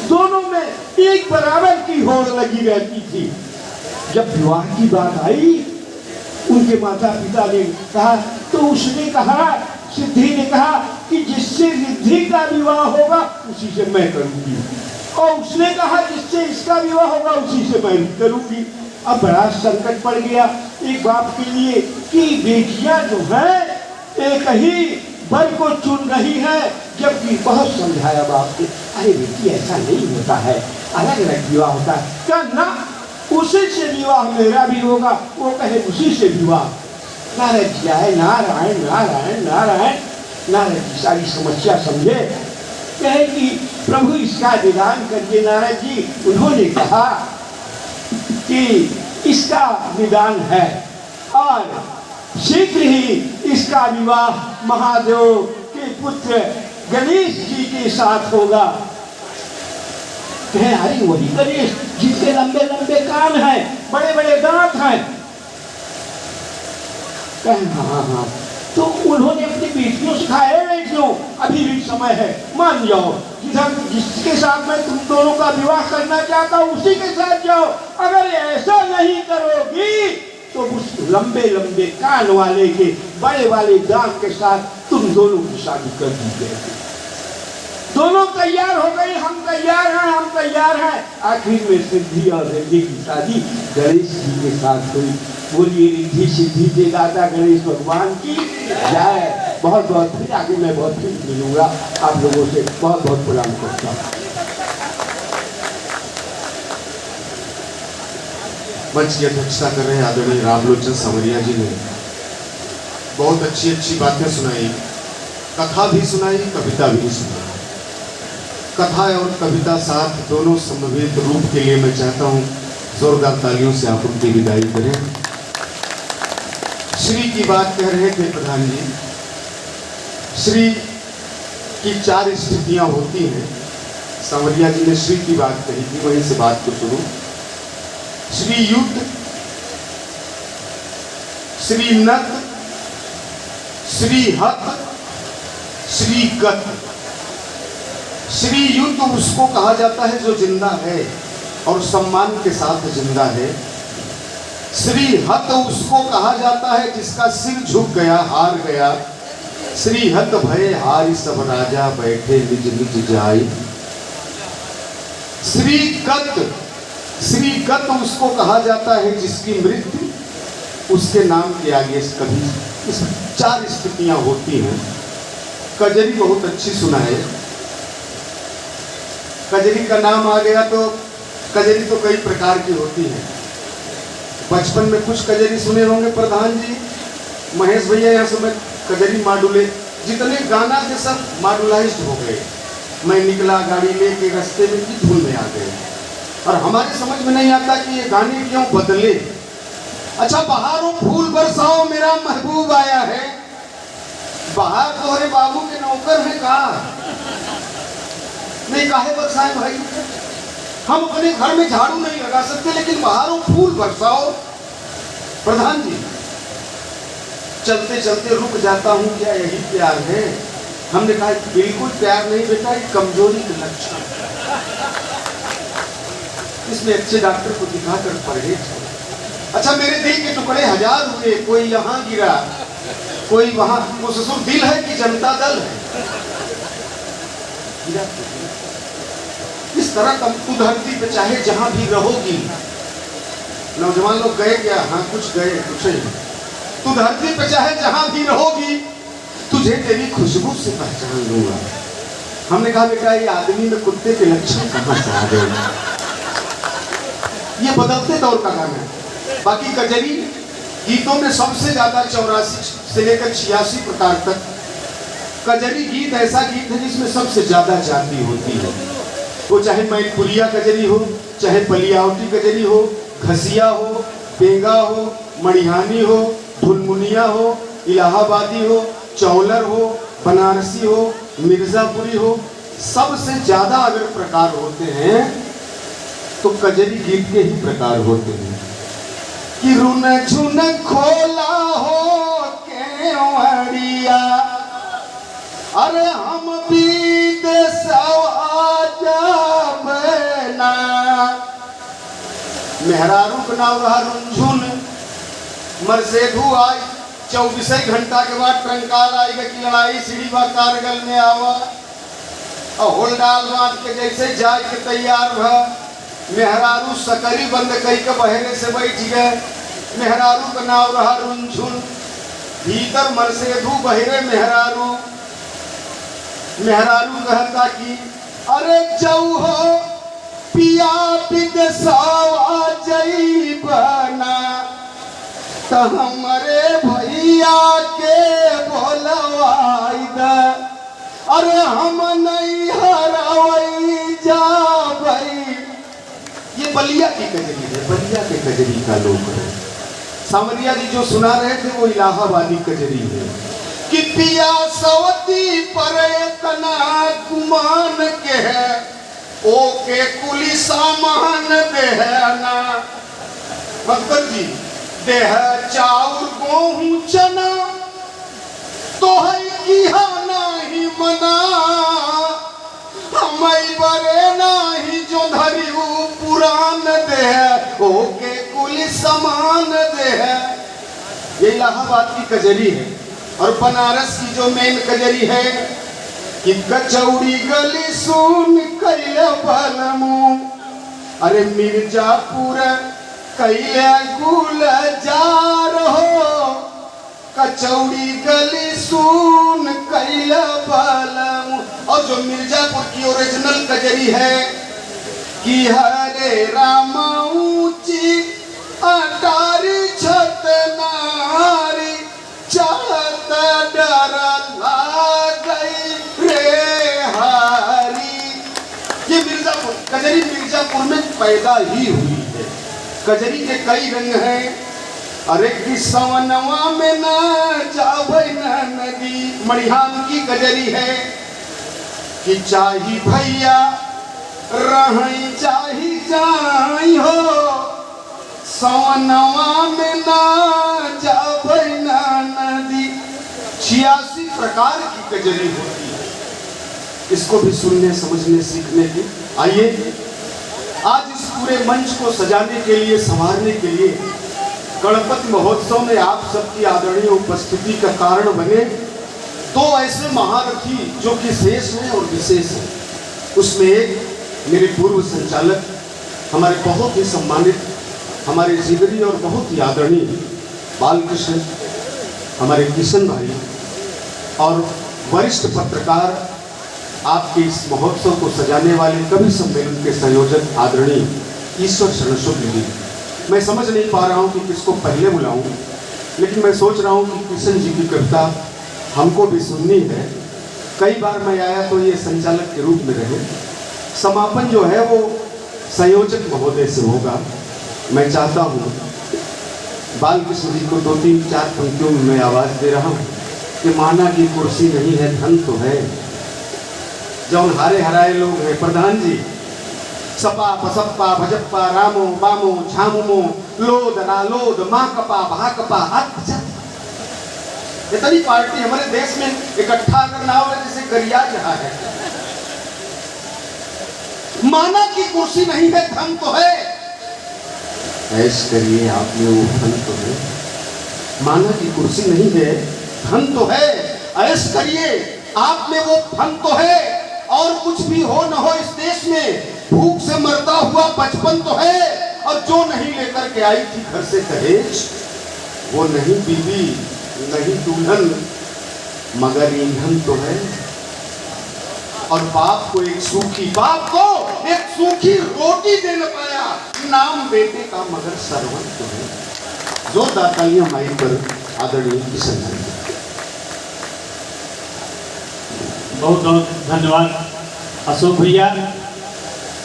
दोनों में एक बराबर की होड़ लगी रहती थी। जब विवाह की बात आई उनके माता पिता ने कहा तो उसने कहा, सिद्धि ने कहा कि जिससे रिद्धि का विवाह होगा उसी से मैं करूंगी, और उसने कहा जिससे इसका विवाह होगा उसी से मैं करूंगी। अब बड़ा संकट पड़ गया एक बाप के लिए कि बेटियां जो है एक ही वर को चुन रही है, जबकि बहुत समझाया बाप ने, अरे बेटी ऐसा नहीं होता है, अलग अलग विवाह होता है। क्या ना उसी से विवाह मेरा भी होगा, वो कहे उसी से विवाह। नारद जी आए, नारायण नारायण नारायण। नारद जी सारी समस्या समझे, कहे कि प्रभु इसका निदान करिए। नारद जी उन्होंने कहा कि इसका निदान है और शीघ्र ही इसका विवाह महादेव के पुत्र गणेश जी के साथ होगा। कहे अरे वही गणेश जिसके लंबे लंबे कान हैं, बड़े बड़े दांत हैं। कहे हाँ। तो उन्होंने अपनी बेटियों से कहा, बेटियों अभी भी समय है, मान जाओ, जिसके साथ मैं तुम दोनों का विवाह करना चाहता हूँ उसी के साथ जाओ। अगर ऐसा नहीं करोगी तो उस लंबे लंबे कान वाले के बड़े वाले दांत के साथ तुम दोनों की शादी कर दी जाएगी। दोनों तैयार हो गई, हम तैयार हैं, हम तैयार हैं। आखिर में सिद्धि और रिद्धि की शादी गणेश जी के साथ हुई। बोलिए रिद्धि सिद्धि के दाता गणेश भगवान की जय। बहुत बहुत फिर आगे मैं बहुत फिर मिलूंगा आप लोगों से। बहुत बहुत प्रणाम करता हूँ। मंच की अध्यक्षता कर रहे आदरणीय रामलोचन सांवरिया जी ने बहुत अच्छी अच्छी बातें सुनाई, कथा भी सुनाई, कविता भी सुनाई। कथा और कविता साथ दोनों समवेत रूप के लिए मैं चाहता हूँ जोरदार तालियों से आप उनकी विदाई करें। श्री की बात कह रहे थे प्रधान जी। श्री की 4 स्थितियां होती हैं। सांवरिया जी ने श्री की बात कही थी, वहीं से बात को शुरू। श्री युद्ध, श्री नत, श्री हत, श्री गत। श्री युद्ध उसको कहा जाता है जो जिंदा है और सम्मान के साथ जिंदा है। श्री हत उसको कहा जाता है जिसका सिर झुक गया, हार गया। श्री हत भय हारी सब राजा बैठे निज निज जाई। श्री गत उसको कहा जाता है जिसकी मृत्यु उसके नाम के आगे कभी। इस 4 स्थितियां होती हैं। कजरी बहुत अच्छी सुनाए। कजरी का नाम आ गया तो कजरी तो कई प्रकार की होती है। बचपन में कुछ कजरी सुने होंगे प्रधान जी, महेश भैया यहाँ समय कजरी माडुले, जितने गाना के सब माडुलाइज्ड हो गए। मैं निकला गाड़ी लेके रास्ते में की धुन में आ गए और हमारे समझ में नहीं आता कि ये गाने क्यों बदले। अच्छा, बहारों फूल बरसाओ मेरा महबूब आया है। बाहर तोहरे बाबू के नौकर है कहा नहीं, काहे बरसाए भाई? हम अपने घर में झाड़ू नहीं लगा सकते लेकिन बाहरों फूल बरसाओ। प्रधान जी, चलते चलते रुक जाता हूं, क्या यही प्यार है? हमने कहा बिल्कुल प्यार नहीं बेटा, ये कमजोरी के लक्षण। इसमें अच्छे डॉक्टर को दिखाकर परहेज करो। अच्छा, मेरे दिल के टुकड़े 1000 हुए, कोई यहाँ गिरा, कोई वहां। वो ससुर दिल है कि जनता दल है? गिरा। इस तरह तू धरती पे चाहे जहां भी रहोगी। नौजवान लोग गए क्या? हाँ कुछ गए, कुछ नहीं। तू धरती पे चाहे जहां भी रहोगी, तुझे तेरी खुशबू से पहचान लूंगा। हमने कहा बेटा ये आदमी में कुत्ते के लक्षण कहां से आ गए? ये बदलते दौर का गाना है। बाकी कजरी गीतों में सबसे ज्यादा 84 से लेकर 86 प्रकार तक कजरी गीत ऐसा गीत है जिसमें सबसे ज्यादा जाति होती है। वो चाहे मैनपुरिया कजरी हो, चाहे पलियावटी कजरी हो, घसिया हो, बेंगा हो, मणिहानी हो, धुनमुनिया हो, इलाहाबादी हो, चौलर हो, बनारसी हो, मिर्जापुरी हो, सबसे ज्यादा अगर प्रकार होते हैं तो कजरी गीत के ही प्रकार होते हैं कि रुन झुन खोला हो केवड़िया, अरे हम भी देसवा जाबना। मेहरारू का नाम रहा रुनझुन, मरसेधु आई 24 घंटा के बाद ट्रंकाल आएगा कि लड़ाई सीढ़ी बा कारगिल में आवा और होल डाल बांध के जैसे जाए के तैयार भा। मेहरारू सकरी बंद कई के बहरे से बैठ गए। मेहरारू का नाम रहा रुनझुन, भीतर मरसेधु बहरे मेहरारू। मेहरारू कहता कि अरे जाऊ हो पिया विदेशवा जइबना, त हमरे भैया के बोलवाई द, अरे हम नहीं हरावई जाबई। ये बलिया की कजरी है, बलिया के कजरी का लोग है। सामरिया जी जो सुना रहे थे वो इलाहाबादी कजरी है कि पिया सवती पर इतना गुमान के है, ओ के कुली सामान देहना। भगवत जी देह चाउर गेहूं चना तो है किहा नहीं मना, हमें बरे नहीं जो धरी पुरान देह, ओ के कुली समान देह। ये इलाहाबाद की कजरी है। और बनारस की जो मेन कजरी है कि कचौड़ी गली सुन कैले बलमू, अरे मिर्जापुर कैले गुलजार हो, कचौड़ी गली सुन कैले बलमू। और जो मिर्जापुर की ओरिजिनल कजरी है कि हरे राम ऊंची अटारी छत नारी, चाहत डर गई रे हारी। ये मिर्जापुर कजरी मिर्जापुर में पैदा ही हुई है। कजरी के कई रंग हैं। अरे किसवनवा में न जावे न नदी, मणिहान की कजरी है कि चाही भैया रही चाही जाई हो, सवनवा में न जावे न नदी। 86 प्रकार की कजरी होती है। इसको भी सुनने समझने सीखने की आइए आज इस पूरे मंच को सजाने के लिए संवारने के लिए गणपति महोत्सव में आप सबकी आदरणीय उपस्थिति का कारण बने दो ऐसे महारथी जो कि शेष हैं और विशेष हैं। उसमें एक मेरे पूर्व संचालक, हमारे बहुत ही सम्मानित, हमारे जिगरी और बहुत ही आदरणीय बालकृष्ण, हमारे किशन भाई, और वरिष्ठ पत्रकार, आपके इस महोत्सव को सजाने वाले कवि सम्मेलन के संयोजक आदरणीय ईश्वर शरण शुक्ल जी। मैं समझ नहीं पा रहा हूँ कि किसको पहले बुलाऊं, लेकिन मैं सोच रहा हूँ कि किशन जी की कविता हमको भी सुननी है। कई बार मैं आया तो ये संचालक के रूप में रहे। समापन जो है वो संयोजक महोदय से होगा। मैं चाहता हूँ बालकृष्ण जी को 2-3-4 पंक्तियों में मैं आवाज़ दे रहा हूँ कि माना की कुर्सी नहीं है धन तो है। जौन हारे हराए लोग हैं प्रधान जी, सपा पसप्पा भजप्पा रामो बामो झामुमो लोद रालोद माँ कपा भा कपा इतनी पार्टी हमारे देश में इकट्ठा अगर ना हो जैसे गरिया जहाँ है। माना की कुर्सी नहीं है धन तो है, ऐश करिए आप में वो धन तो है। माना की कुर्सी नहीं है धन तो है, ऐश करिए आप में वो धन तो है। और कुछ भी हो न हो इस देश में भूख से मरता हुआ बचपन तो है। और जो नहीं लेकर के आई थी घर से दहेज, वो नहीं बीवी नहीं दुल्हन मगर ईंधन तो है। और बाप को एक सूखी रोटी दे न पाया, नाम बेटे का मगर सरवन तो है। जोरदार तालियां माइक पर आदरणीय किशन जी। बहुत बहुत धन्यवाद अशोक भैया।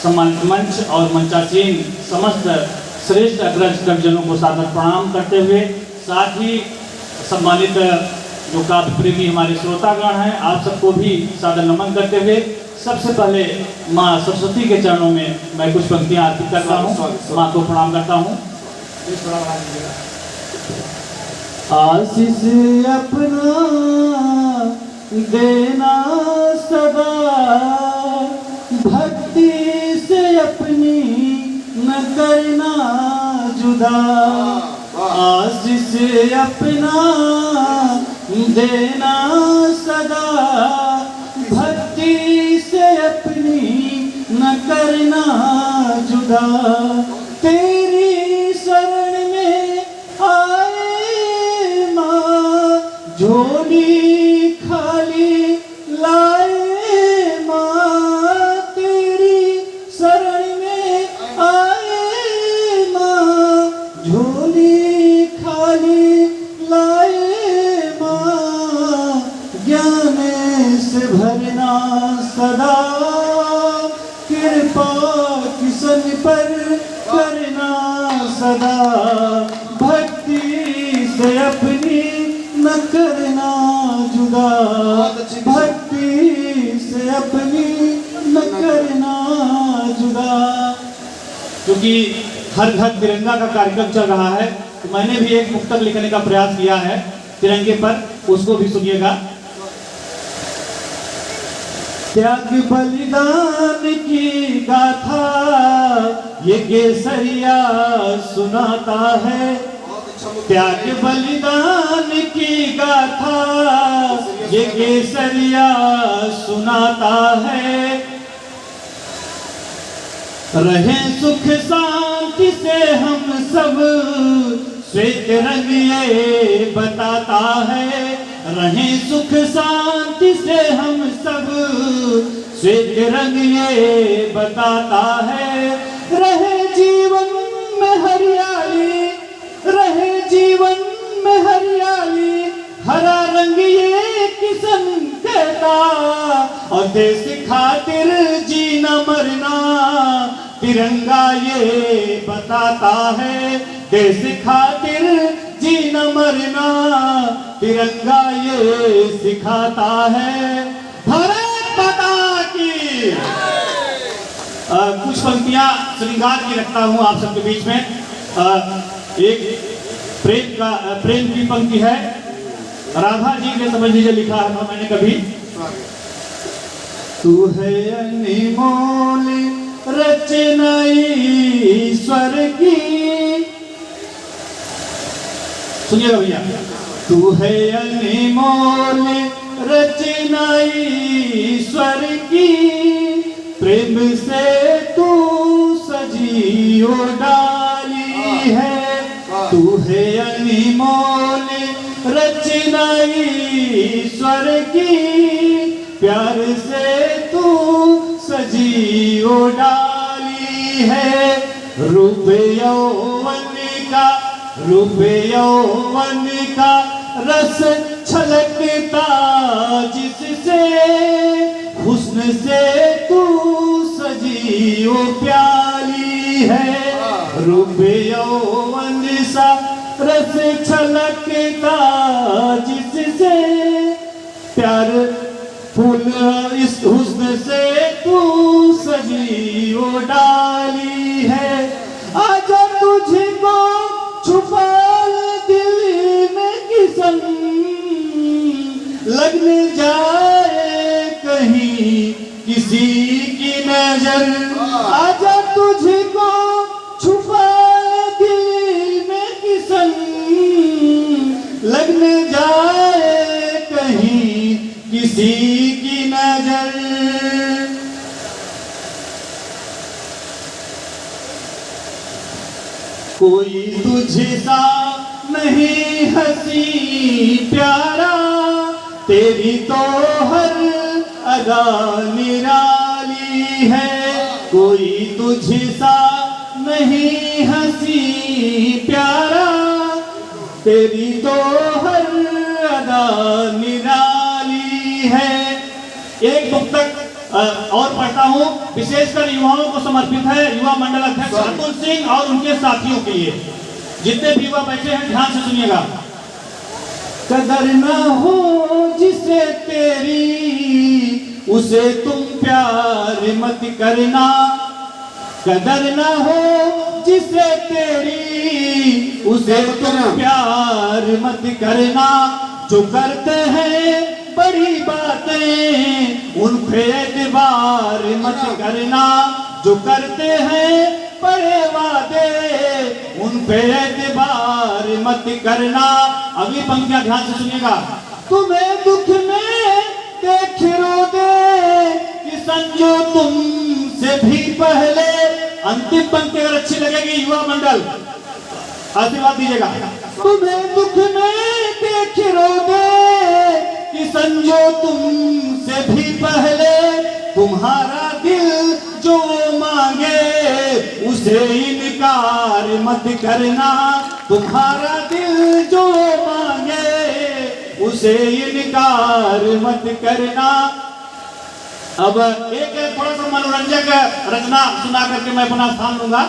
सम्मानित मंच और मंचासीन समस्त श्रेष्ठ अग्रज कविजनों को सादर प्रणाम करते हुए, साथ ही सम्मानित जो काव्य प्रेमी हमारे श्रोतागण हैं आप सबको भी सादर नमन करते हुए सबसे पहले माँ सरस्वती के चरणों में मैं कुछ पंक्तियाँ अर्पित करता हूँ, माँ को प्रणाम करता हूँ। आशीष अपना देना सदा, भक्ति से अपनी न करना जुदा। आशीष अपना देना सदा, भक्ति से अपनी न करना जुदा। तेरी शरण में आए माँ, झोली खाली लाए माँ। तेरी शरण में आए माँ, झोली खाली लाए माँ। ज्ञान से भरना सदा, कृपा किसन पर करना सदा। भक्ति से अपनी न करना जुदा, भक्ति से अपनी न करना जुदा। क्योंकि हर घर तिरंगा का कार्यक्रम चल रहा है, तो मैंने भी एक मुक्तक लिखने का प्रयास किया है तिरंगे पर, उसको भी सुनिएगा। त्याग बलिदान की गाथा ये केसरिया सुनाता है। त्याग बलिदान की गाथा ये केसरिया सुनाता है। रहे सुख शांति से हम सब, श्वेत रंग ये बताता है। रहे सुख शांति से हम सब, श्वेत रंग ये बताता है। रहे जीवन में हरियाली, रहे जीवन में हरियाली, हरा रंग ये किसन कहता। और देश खातिर जीना मरना तिरंगा ये बताता है। देश खातिर जीना मरना तिरंगा ये सिखाता है। भारत माता की। कुछ पंक्तियां श्रृंगार की रखता हूं आप सबके बीच में। एक प्रेम की पंक्ति है, राधा जी ने समझ लीजिए लिखा है मैंने कभी। तू है अनमोल रचना ईश्वर की, सुनिएगा भैया। तू है अनमोल रचना ईश्वर की, प्रेम से तू सजी ओ डाली है। तू है अनमोल रचना ईश्वर की, प्यार से तू सजी ओ डाली है। रूप यौवन का, रूप यौवन का रस छलकता जिससे, हुस्न से तू सजी ओ प्याली है। रूप यौवन सा रस छलकता जिससे, प्यार फूल इस हुस्न से तू सजी ओ डाली है। आजा तुझको छुपा दिल में किसन, लगने जाए कहीं किसी की नजर। आजा तुझको छुपा दिल में किसन, लगने जाए कहीं किसी की नजर। कोई तुझसा नहीं हंसी प्यारा, तेरी तो हर अदा निराली है। कोई तुझसा नहीं हंसी प्यारा, तेरी तो हर अदा निराली है। एक मुक्तक और पढ़ता हूँ, विशेषकर युवाओं को समर्पित है। युवा मंडल अध्यक्ष अतुल सिंह और उनके साथियों के लिए। जितने भी युवा बैठे हैं ध्यान से सुनिएगा। कदर न हो जिसे तेरी, उसे तुम प्यार मत करना, कदर न हो जिसे तेरी उसे तुम प्यार मत करना। जो करते हैं बड़ी बातें उन पे एतबार मत करना। जो करते हैं बड़े वादे उन पे एतबार मत करना। अगली पंक्तियां ध्यान से सुनिएगा। तुम्हें दुख में देख रो दे कि संजो तुमसे भी पहले। अंतिम पंक्ति अगर अच्छी लगेगी युवा मंडल आशीर्वाद दीजिएगा। तुम्हें दुख में देख रो दे कि संजो तुमसे भी पहले। तुम्हारा दिल जो मांगे उसे इनकार मत करना। तुम्हारा दिल जो मांगे उसे इनकार मत करना। अब एक थोड़ा सा मनोरंजक रचना सुना करके मैं अपना स्थान लूंगा।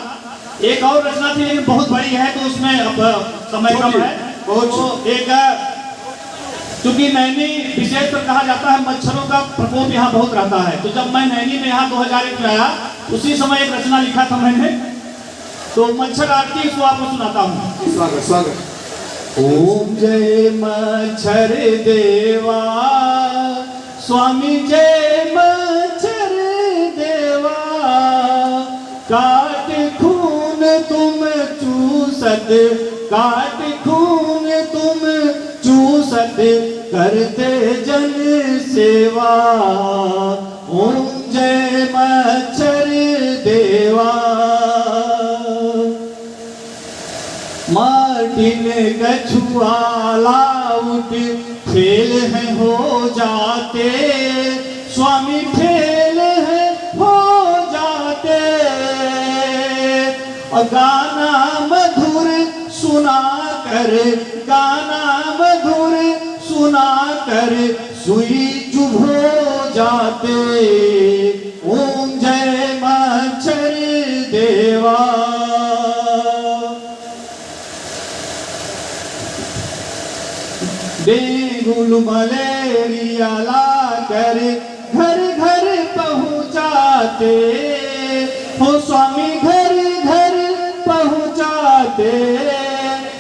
एक और रचना थी लेकिन बहुत बड़ी है तो उसमें अब समय कम है। तो एक चूंकि नैनी विशेषकर कहा जाता है मच्छरों का प्रकोप यहाँ बहुत रहता है। तो जब मैं नैनी में यहाँ 2001 में आया उसी समय एक रचना लिखा था मैंने। तो मच्छर आरती इसको आपको सुनाता हूँ। स्वागत स्वागत। ओम जय मच्छर देवा स्वामी जय मच्छर देवा। काट खून तुम चूसत, काट खून तुम चूसत करते जन सेवा। ओम जय मच्छर देवा। मार्टिन कछुआ उठ फेल है हो जाते। स्वामी फेल है हो जाते। और गाना मधुर सुना कर, गाना मधुर सुना कर सुई चुभ हो जाते। ओम जय मच्छर देवा। डेंगू मलेरिया लाकर घर घर पहुँचाते हो स्वामी, घर घर पहुँचाते।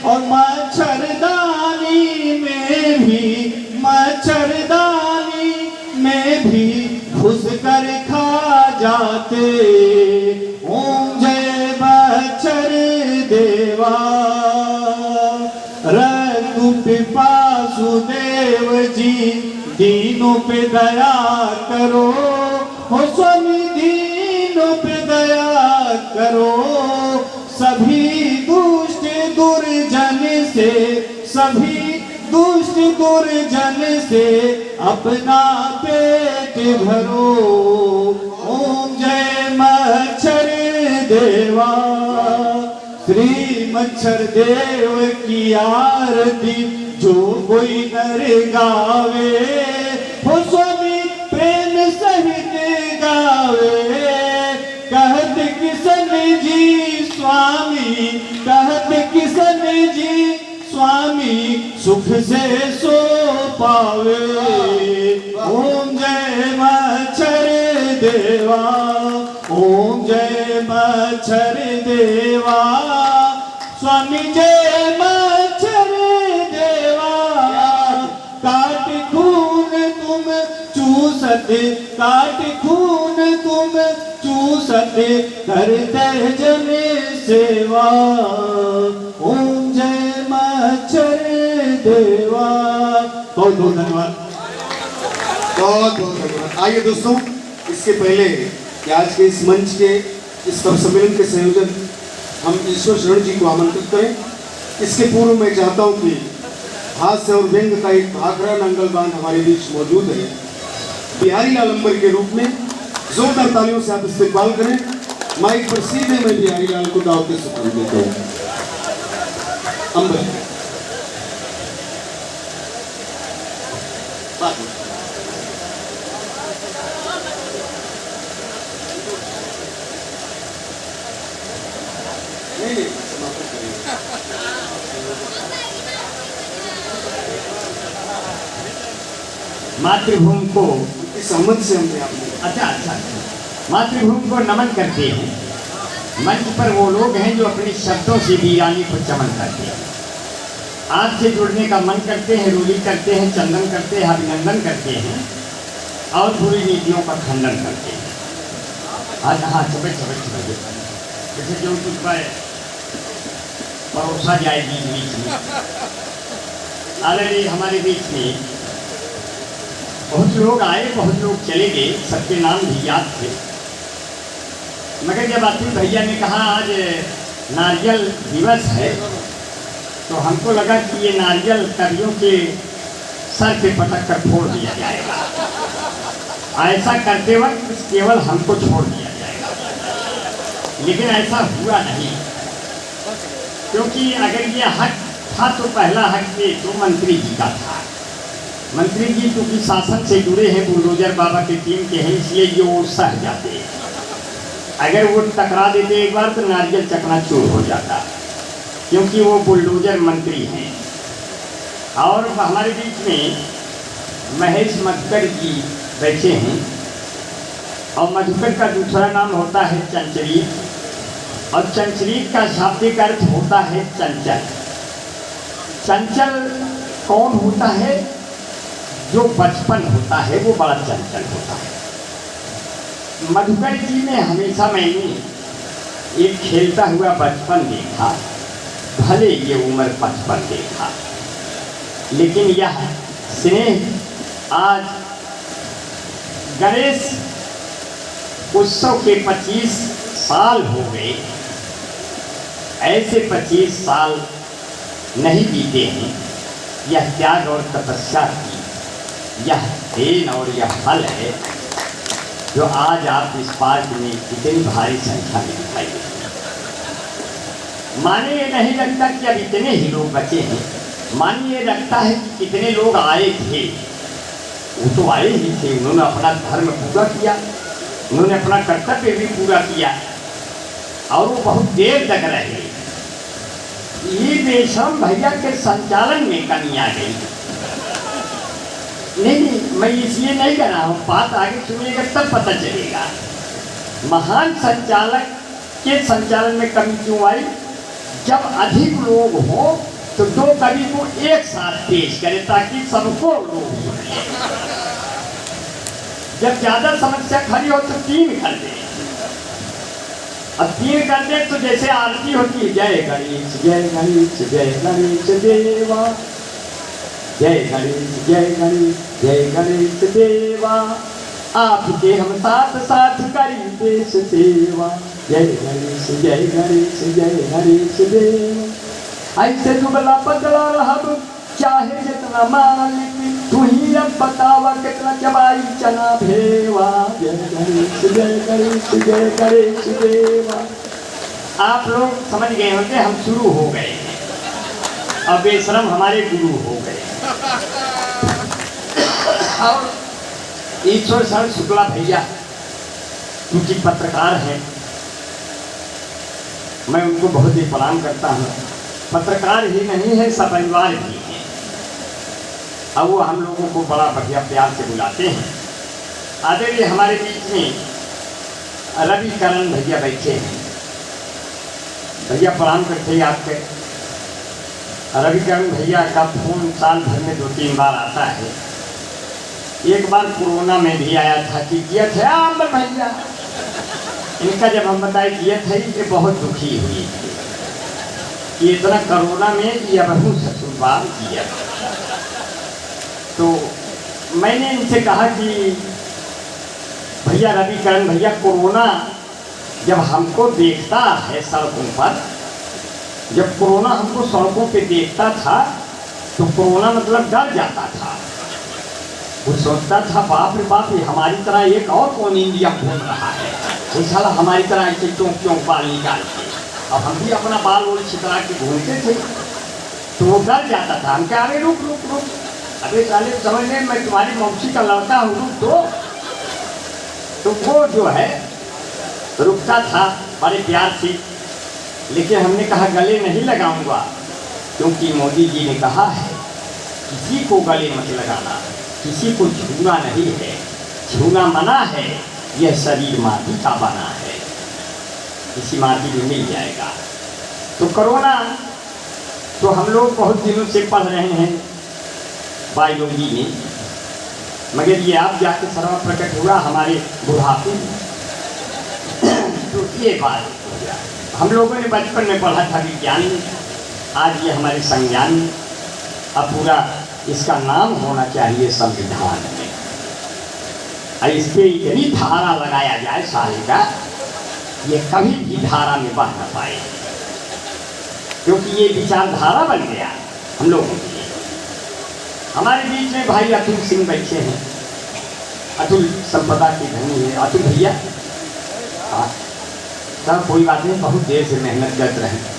और मच्छरदानी में भी, मच्छरदानी में भी घुस कर खा जाते। ओम जय मच्छर देवा। रघु पिपासुदेव जी दीनों पे दया करो हो स्वामी, दीनों पे दया करो। सभी दुष्ट दुर्जन से, सभी दुष्ट दुर्जन से अपना पेट भरो। ओम जय मच्छर देवा। श्री मच्छर देव की आरती जो कोई नर गावे हो स्वामी प्रेम सहित गावे। कहत किशन जी स्वामी, कहत किशन जी स्वामी सुख से सो पावे। ओम जय मच्छर देवा। ओम जय मच्छर देवा। स्वामी जय मच्छर देवा। काट खून तुम चूसत, काट खून तुम चूसत करते जन सेवा। ओम जय मच्छर देवा। बहुत बहुत धन्यवाद। बहुत बहुत धन्यवाद। आइए दोस्तों, इसके पहले कि आज के इस मंच के इस कवि सम्मेलन के संयोजक हम ईश्वर शरण जी को आमंत्रित करें। इसके पूर्व मैं चाहता हूं कि हास्य और व्यंग का एक भाखड़ा नंगलबान हमारे बीच मौजूद है। बिहारी लाल अंबर के रूप में जोरदार तालियों से आप इस्तेमाल करें। माइक पर सीधे मैं बिहारी लाल को दावत से सुन देता हूँ। अंबर नहीं समाप्त करिए। मातृभूमि को इस सहमत से हमने आपने अच्छा अच्छा, मातृभूमि को नमन करते हैं। मंच पर वो लोग हैं जो अपने शब्दों से वीरानी को चमन करते हैं। आज से जुड़ने का मन करते हैं, रूली करते हैं, चंदन करते हैं, अभिनंदन करते हैं और बुरी नीतियों का खंडन करते हैं। आज हाँ चबे चबे चबे जैसे जो कुछ पर परोसा जाएगी बीच में। ऑलरेडी हमारे बीच में बहुत लोग आए, बहुत लोग चले गए, सबके नाम भी याद थे। मगर जब अतुल भैया ने कहा आज नारियल दिवस है, तो हमको लगा कि ये नारियल कवियों के सर पे पटक कर फोड़ दिया जाएगा। ऐसा करते वक्त केवल हमको छोड़ दिया जाएगा, लेकिन ऐसा हुआ नहीं। क्योंकि अगर ये हक था तो पहला हक ये तो मंत्री जी का था। मंत्री जी क्योंकि शासन से जुड़े हैं, बुलडोजर बाबा की टीम के हैं, इसलिए ये वो सह जाते हैं। अगर वो टकरा देते एक बार तो नारियल चकनाचूर हो जाता, क्योंकि वो बुलडोजर मंत्री हैं। और हमारे बीच में महेश मधुकर जी बैठे हैं, और मधुकर का दूसरा नाम होता है चंचरीत, और चंचरीत का शाब्दिक अर्थ होता है चंचल। चंचल कौन होता है? जो बचपन होता है वो बड़ा चंचल होता है। मधुकर जी ने हमेशा मैंने एक खेलता हुआ बचपन देखा, भले ये उम्र 55 देखा, लेकिन यह स्नेह आज गणेश उत्सव के 25 साल हो गए। ऐसे 25 साल नहीं बीते हैं। यह त्याग और तपस्या की यह देन और यह फल है जो आज आप इस पार्क में इतनी भारी संख्या में दिखाई देती है। माने ये नहीं लगता कि अब इतने ही लोग बचे हैं, माने ये लगता है कि कितने लोग आए थे। वो तो आए ही थे, उन्होंने अपना धर्म पूरा किया, उन्होंने अपना कर्तव्य भी पूरा किया, और वो बहुत देर तक रहे। ये बेशम भैया के संचालन में कमी आ गई। नहीं, मैं इसलिए नहीं कर रहा हूँ, बात आगे सुनिएगा तब पता चलेगा। महान संचालक के संचालन में कमी क्यों आई? जब अधिक लोग हो तो दो कवि को एक साथ पेश करें ताकि सबको लोग सुने। जब ज्यादा समस्या खड़ी हो तो 3 कर दे। अब 3 कर दे तो जैसे आरती होती है, जय गणेश जय गणेश जय गणेश देवा, जय गणेश जय गणेश जय गणेश देवा, आपके हम साथ साथ करी देश सेवा, जय गणेश जय गणेश जय गणेश देवा। ऐसे दुबला पतला रहब चाहे जितना मालिक, तू ही अब बतावा कितना चबाई चना भेवा, जय गणेश जय गणेश जय गणेश देवा। आप लोग समझ गए होंगे हम शुरू हो गए हैं, अब बेशरम हमारे गुरु हो गए। और ईश्वर शरण शुक्ला भैया उनकी पत्रकार हैं, मैं उनको बहुत ही प्रणाम करता हूँ। पत्रकार ही नहीं है, सपरिवार भी हैं। अब वो हम लोगों को बड़ा बढ़िया प्यार से बुलाते हैं। आदरणीय हमारे बीच में रविकरण भैया बैठे हैं। भैया प्रणाम करते हैं आपके। रविकरण भैया का फोन साल भर में 2-3 बार आता है। एक बार कोरोना में भी आया था कि किया था आम्बर भैया, इनका जब हम बताए किया था ये बहुत दुखी हुई थी कि इतना कोरोना में यह बहु ससुरवाल किया। तो मैंने इनसे कहा कि भैया रविकरण भैया, कोरोना जब हमको देखता है सड़कों पर, जब कोरोना हमको सड़कों पे देखता था तो कोरोना मतलब डर जाता था। वो सोचता था बाप रे बाप, ये हमारी तरह एक और कौन इंडिया घूम रहा है, वो साला हमारी तरह ऐसे क्यों बाल निकाल के। अब हम भी अपना बाल वोल छितरा के घूमते थे तो वो डर जाता था। हम क्या, अरे रुक रुक रुक, अबे साले समझ लें मैं तुम्हारी मौसी का लड़का हूँ, रुक। तो वो जो है रुकता था बड़े प्यार से, लेकिन हमने कहा गले नहीं लगाऊंगा, क्योंकि मोदी जी ने कहा है किसी को गले मत लगाना, किसी को छूना नहीं है, छूना मना है, यह शरीर माटी का बना है, इसी माटी में मिल जाएगा। तो कोरोना तो हम लोग बहुत दिनों से पढ़ रहे हैं बायोलॉजी में, मगर ये आप जाके सर्व प्रकट हुआ हमारे बुढ़ापे में। तो ये बात हम लोगों ने बचपन में पढ़ा था विज्ञान में, आज ये हमारे संज्ञान में। अब पूरा इसका नाम होना चाहिए संविधान में। और इस पर इतनी धारा लगाया जाए सारे का, ये कभी भी धारा में बह न पाए, क्योंकि ये विचारधारा बन गया हम लोगों के लिए। हमारे बीच में भाई अतुल सिंह बैठे हैं, अतुल संपदा के धनी है। अतुल भैया सर कोई बात नहीं, बहुत देर से मेहनत कर रहे हैं।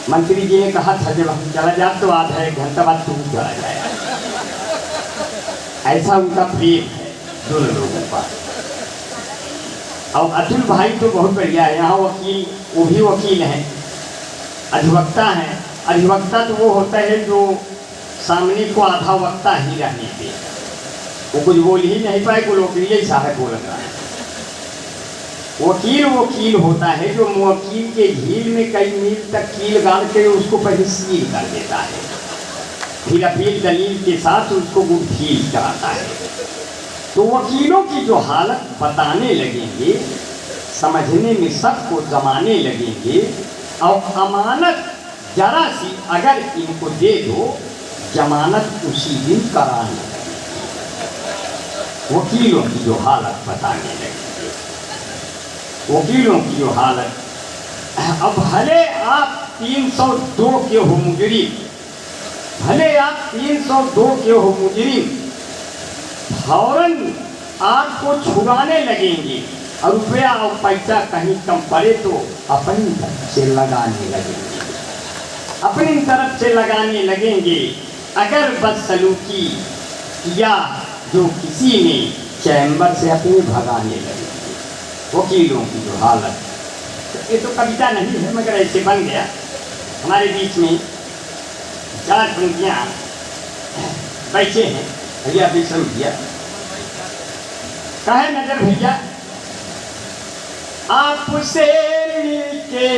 मंत्री जी ने कहा था जब हम चला जाए तो आधा एक घंटा बाद तू चला जाए, ऐसा उनका प्रेम है दोनों लोगों का। और अतुल भाई तो बहुत बढ़िया है, यहाँ वकील, वो भी वकील हैं, अधिवक्ता हैं। अधिवक्ता तो वो होता है जो सामने को आधा वक्ता ही रहने दे, वो कुछ बोल ही नहीं पाए, कोई वकील ही साहब बोल रहा है। वकील वकील होता है जो वकील के झील में कई मील तक कील गाड़ के उसको पहले सील कर देता है, फिर अपील दलील के साथ उसको गुड़फील कराता है। तो वकीलों की जो हालत बताने लगेंगे, समझने में सबको जमाने लगेंगे, और अमानत जरा सी अगर इनको दे दो, जमानत उसी दिन कराने लगेंगे। वकीलों की जो हालत बताने लगेंगे, वकीलों की जो हालत। अब भले आप 302 के हो मुजरिम, भले आप 302 के हो मुजरिम, फौरन आपको छुड़ाने लगेंगे, और रुपया और पैसा कहीं कम पड़े तो अपनी तरफ से लगाने लगेंगे, अपनी तरफ से लगाने लगेंगे। अगर बदसलूकी या जो किसी ने चैम्बर से अपने भगाने लगेंगे। वकीलों की जो हालत, तो ये तो कविता नहीं है मगर ऐसे बन गया। हमारे बीच में 4 पंक्तियाँ बैठे हैं। भैया विश्रम भैया कहे नजर भैया, आपसे मिलके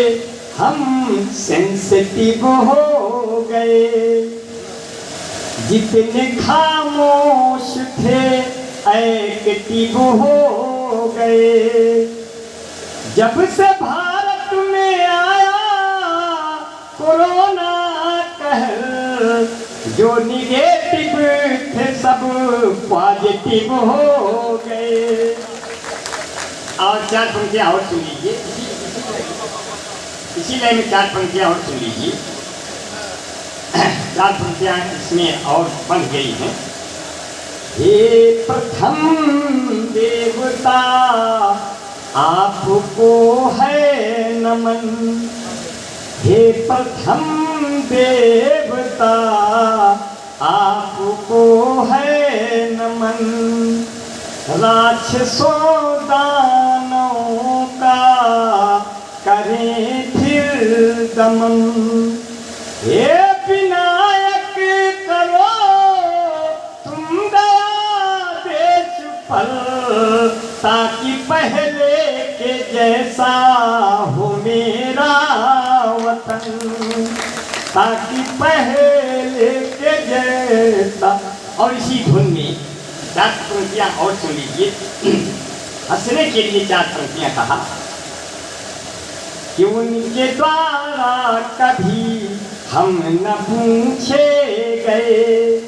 हम सेंसिटिव हो गए, जितने खामोश थे एक्टिव हो गए। जब से भारत में आया कोरोना कहर, जो निगेटिव थे सब पॉजिटिव हो गए। और 4 पंक्तियाँ और सुन लीजिए, इसी लाइन में 4 पंक्तियाँ और सुन लीजिए। 4 पंक्तियाँ इसमें और बन गई हैं। हे प्रथम देवता आपको है नमन, हे प्रथम देवता आपको है नमन, राक्षसों दानों का करें फिर दमन। हे विनायक करो तुम दया देश पर, ताकि पहले के जैसा हो मेरा वतन, ताकि पहले के जैसा। और इसी धुन में 4 पंक्तियाँ और सुन लीजिए। हंसने के लिए 4 पंक्तियाँ कहा कि उनके द्वारा कभी हम न पूछे गए,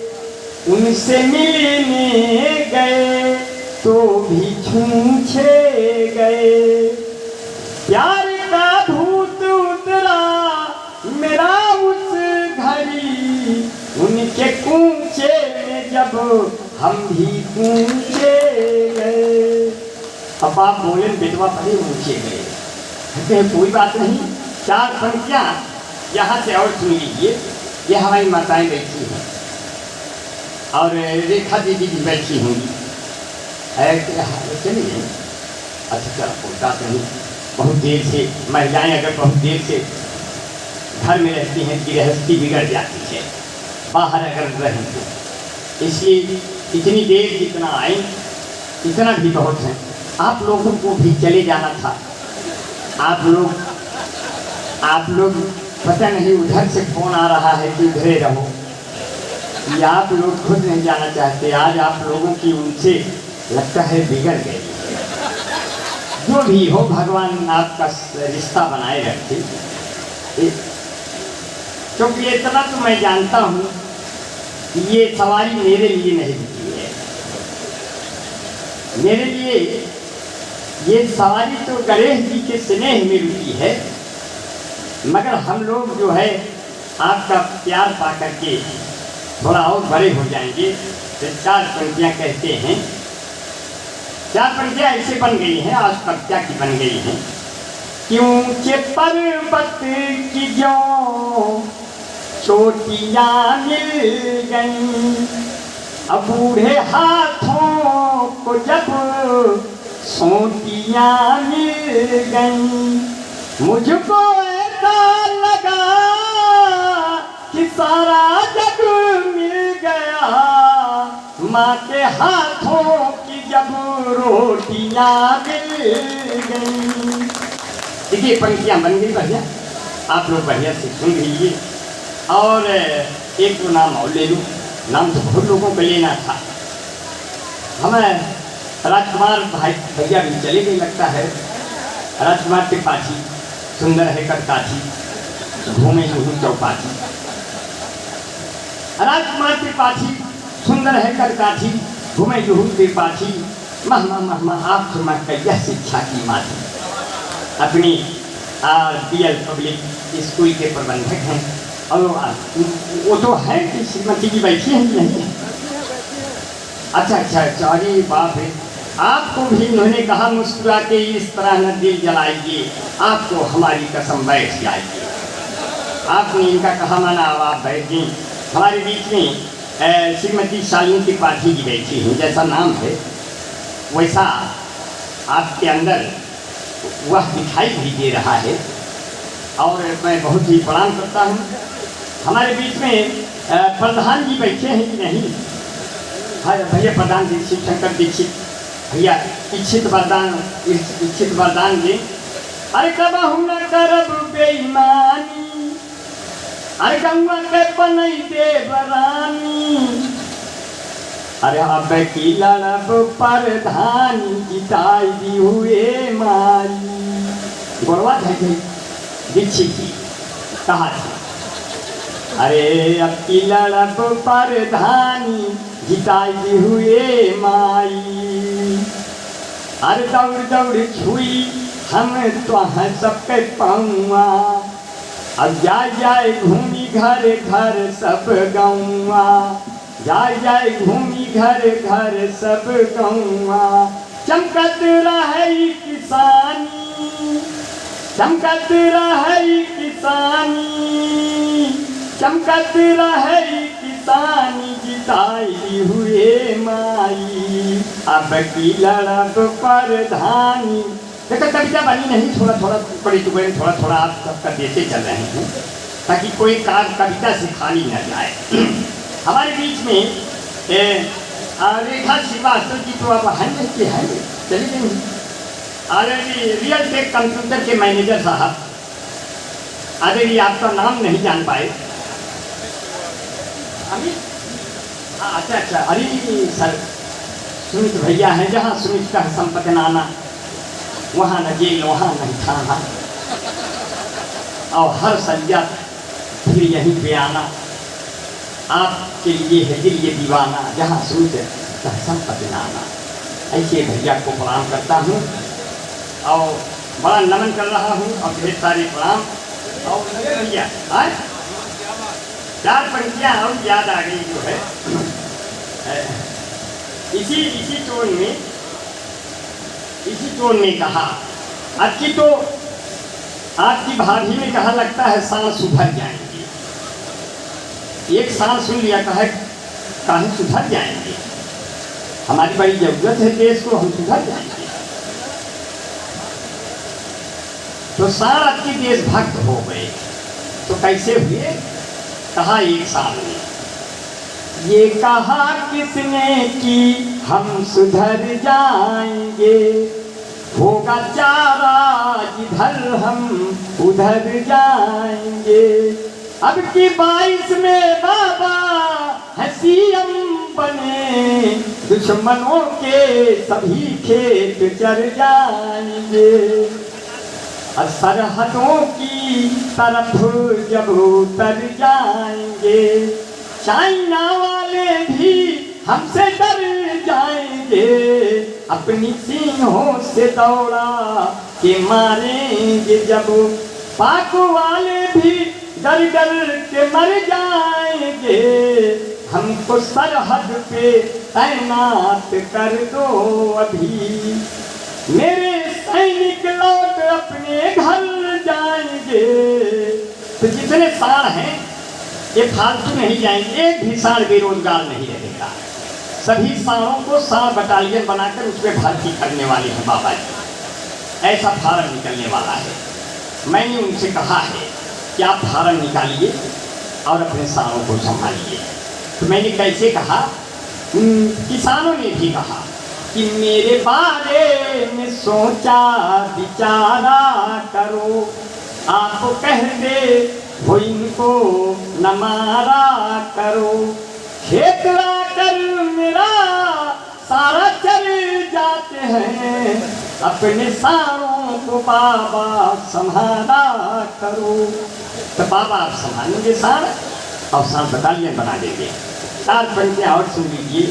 उनसे मिलने गए तो भी छूछे गए। प्यार का भूत उतरा मेरा उस घड़ी, उनके कूचे में जब हम भी कूचे गए। अब आप बोले बेटवा पहले ऊँचे गए, कहते हैं कोई बात नहीं। 4 पंक्तियाँ यहाँ से और सुन लीजिए। ये हमारी माताएं बैठी हैं और रेखा दीदी भी बैठी होंगी। चलिए अच्छा चलो कोई बात नहीं। बहुत देर से महिलाएं अगर बहुत देर से घर में रहती हैं, गृहस्थी बिगड़ जाती है, बाहर अगर रहें तो इसलिए इतनी देर जितना आए इतना भी बहुत है। आप लोगों को भी चले जाना था। आप लोग पता नहीं उधर से फोन आ रहा है कि उधरे रहो, या आप लोग खुद नहीं जाना चाहते। आज आप लोगों की उनसे लगता है बिगड़ गई। जो भी हो, भगवान आपका रिश्ता बनाए रखे। क्योंकि इतना तो मैं जानता हूँ कि ये सवारी मेरे लिए नहीं रुकी है। मेरे लिए ये सवारी तो गणेश जी के स्नेह में रुकी है, मगर हम लोग जो है आपका प्यार पा करके थोड़ा और बड़े हो जाएंगे। तो 4 पंक्तियाँ कहते हैं, 4 पंक्तियाँ ऐसे बन गई हैं, आज कविता की बन गई हैं। क्यों के पर्वत की जो चोटियाँ मिल गईं, अब बूढ़े हाथों को जब सोटियाँ मिल गईं, मुझको ऐसा लगा कि सारा जग मिल गया, माँ के हाथों की जब रोटियाँ मिल गईं। देखिए पंक्तियाँ बन गई बढ़िया, आप लोग बढ़िया से सुन लीजिए। और एक तो नाम और ले लूँ, नाम तो बहुत लोगों को लेना था। हमें राजकुमार भाई भैया भी चले गए लगता है। राजकुमार त्रिपाठी, सुंदर है कटकाठी, घूमे यूं चौपाठी। राजकुमार त्रिपाठी, सुंदर है कटकाठी, घूमे यूं त्रिपाठी, मह मह मह मह आप तो मैं कैया शिक्षा की माथी। अपनी BL पब्लिक स्कूल के प्रबंधक हैं, और वो तो है कि श्रीमती जी बैठी हैं नहीं? अच्छा, अरे बाप रे, आपको भी इन्होंने कहा मुस्कुरा के इस तरह न दिल जलाइए, आपको हमारी कसम बैठ जाएगी। आपने इनका कहा माना, अब आप बैठ गई। हमारे बीच में श्रीमती शालीन त्रिपाठी जी बैठी हैं। जैसा नाम है वैसा आपके अंदर वह दिखाई भी दे रहा है, और मैं बहुत ही प्रणाम करता हूँ। हमारे बीच में प्रधान जी बैठे हैं कि नहीं? हाँ भैया, प्रधान जी शिव शंकर दीक्षित भैया, इच्छित वरदान जी। अरे कबहू न करब बेईमानी, अरे गौआ के बनई देवरानी, अरे अब की लड़ब परधानी, जिताई दी हुए माई। गोरवा है दीक्षित जी कहा था, अरे अब की लड़ब परधानी, जिताई दी हुए माई। अरे दौड़ दौड़ छुई हम तो सबके पाऊँगा, अब जाए घूमी घर घर सब गौआ, जाए घूमी घर घर सब गौआ। चमकत रहे किसानी, चमकत रहे किसानी, चमकत रहे किसानी, जिताई हुए माई। अब की लड़ब परधानी। देखो कविता बनी नहीं, थोड़ा थोड़ा टुकड़े टुकड़े थोड़ा थोड़ा आप सबका देते चल रहे हैं, ताकि कोई कविता से खाली न जाए। हमारे बीच में रेखा श्रीवास्तव जी तो अब हैं नहीं, हैं चली गई। अरे रियल टेक कंप्यूटर के मैनेजर साहब, अरे ये आपका नाम नहीं जान पाए। अच्छा, अरे सर सुमित भैया हैं, जहाँ सुमित का संपत्ति नाना, वहाँ न जेल वहाँ नहीं थाना, और हर संज्ञा फिर यहीं पे आना, आपके लिए है दिल ये दीवाना, जहाँ सुमित का संपत्ति नाना। ऐसे भैया को प्रणाम करता हूँ और बड़ा नमन कर रहा हूँ, और ढेर सारे प्रणाम। और भैया आज 4 पंक्तियाँ और याद आ गई जो है, इसी टोन में कहा। आपकी भाभी में कहा लगता है सांस सुधर जाएंगे। एक सांस सुन लिया, कहीं सुधर जाएंगे, हमारी बड़ी जरूरत है देश को, हम सुधर जाएंगे। तो सार आपकी देशभक्त हो गए, तो कैसे हुए? कहा एक साल में, ये कहा किसने की हम सुधर जाएंगे, होगा चारा जिधर हम उधर जाएंगे। अब की 22 में बाबा हसीम बने, दुश्मनों के सभी खेत चर जाएंगे। सरहदों की तरफ जब उतर जाएंगे, चाइना वाले भी हमसे डर जाएंगे। अपनी सीनों से दौड़ा के मारेंगे जब, पाक वाले भी डर डर के मर जाएंगे। हमको सरहद पे तैनात कर दो अभी, मेरे सैनिक लौट अपने घर जाएंगे। तो जितने साड़ हैं ये फालतू नहीं जाएंगे, एक भी साड़ बेरोजगार नहीं रहेगा। सभी साड़ों को साड़ बटालियन बनाकर उसमें भर्ती करने वाले हैं बाबा जी। ऐसा फार्म निकलने वाला है। मैंने उनसे कहा है कि आप फार्म निकालिए और अपने साड़ों को संभालिए। तो मैंने कैसे कहा, किसानों ने भी कहा कि मेरे बारे में सोचा विचारा करो, आप कह दे वो इनको न मारा करो। खेत लाकर मेरा सारा चल जाते हैं, अपने सारों को बाबा संभाला करो। तो बाबा आप संभालेंगे सार और सार बटालियन बना देंगे। 4 पंक्तियाँ और सुन लीजिए।